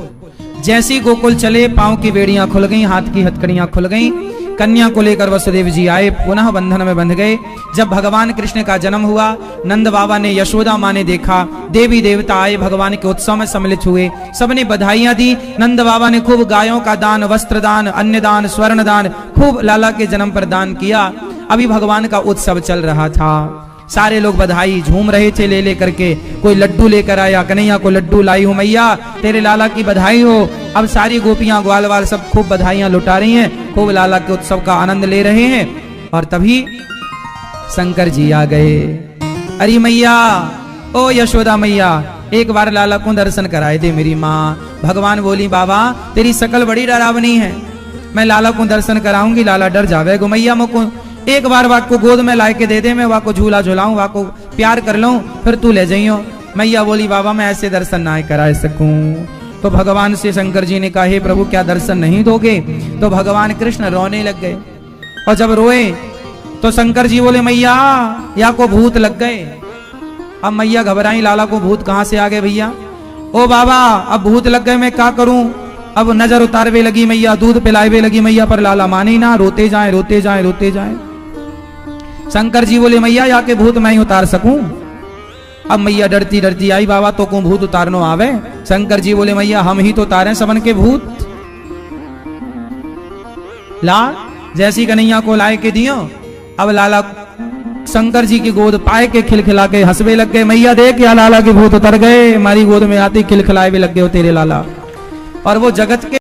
जैसे ही गोकुल चले, पांव की बेड़ियां खुल गईं, हाथ की हथकड़ियां खुल गईं। कन्या को लेकर वसुदेव जी आए, पुनः बंधन में बंध गए। जब भगवान कृष्ण का जन्म हुआ, नंद बाबा ने, यशोदा मां ने देखा, देवी देवता आए, भगवान के उत्सव में सम्मिलित हुए, सबने बधाइयां दी। नंद बाबा ने खूब गायों का दान, वस्त्र दान, अन्य दान, स्वर्ण दान, खूब लाला के जन्म पर दान किया। अभी भगवान का उत्सव चल रहा था, सारे लोग बधाई झूम रहे थे ले लेकर के। कोई लड्डू लेकर आया, कन्हैया को लड्डू लाई हूं मैया, तेरे लाला की बधाई हो। अब सारी गोपियां ग्वाल वाल सब खूब बधाइयां लुटा रही हैं, खूब लाला के उत्सव का आनंद ले रहे हैं। और तभी शंकर जी आ गए। अरे मैया, ओ यशोदा मैया, एक बार लाला को दर्शन कराए दे मेरी माँ। भगवान बोली, बाबा तेरी शकल बड़ी डरावनी है, मैं लाला को दर्शन कराऊंगी, लाला डर जावे गो। मैया मुझको एक बार वाक को गोद में ला के दे दे, मैं वाको झूला झूलाऊं, वाको प्यार कर लूं, फिर तू ले जाइयो। मैया बोली, बाबा मैं ऐसे दर्शन ना करा सकूं। तो भगवान से शंकर जी ने कहा, हे प्रभु क्या दर्शन नहीं दोगे? तो भगवान कृष्ण रोने लग गए। और जब रोए तो शंकर जी बोले, मैया या को भूत लग गए। अब मैया घबराई, लाला को भूत कहां से आ गए भैया? ओ बाबा अब भूत लग गए, मैं क्या करूं? अब नजर उतारवे लगी मैया, दूध पिलावे लगी मैया, पर लाला माने ना, रोते जाए रोते जाए रोते जाए। शंकर जी बोले, मैया या के भूत मैं ही उतार सकूं? अब मैया डरती डरती आई, बाबा तो को भूत उतारनो आवे? शंकर जी बोले, मैया हम ही तो उतारे सबन के भूत। ला जैसी कन्हैया को लाए के दियो। अब लाला शंकर जी की गोद पाए के खिलखिला के हंसवे लग गए। मैया देख या लाला के भूत उतर गए, हमारी गोद में आती खिलखिलाए भी लग गए हो तेरे लाला। और वो जगत के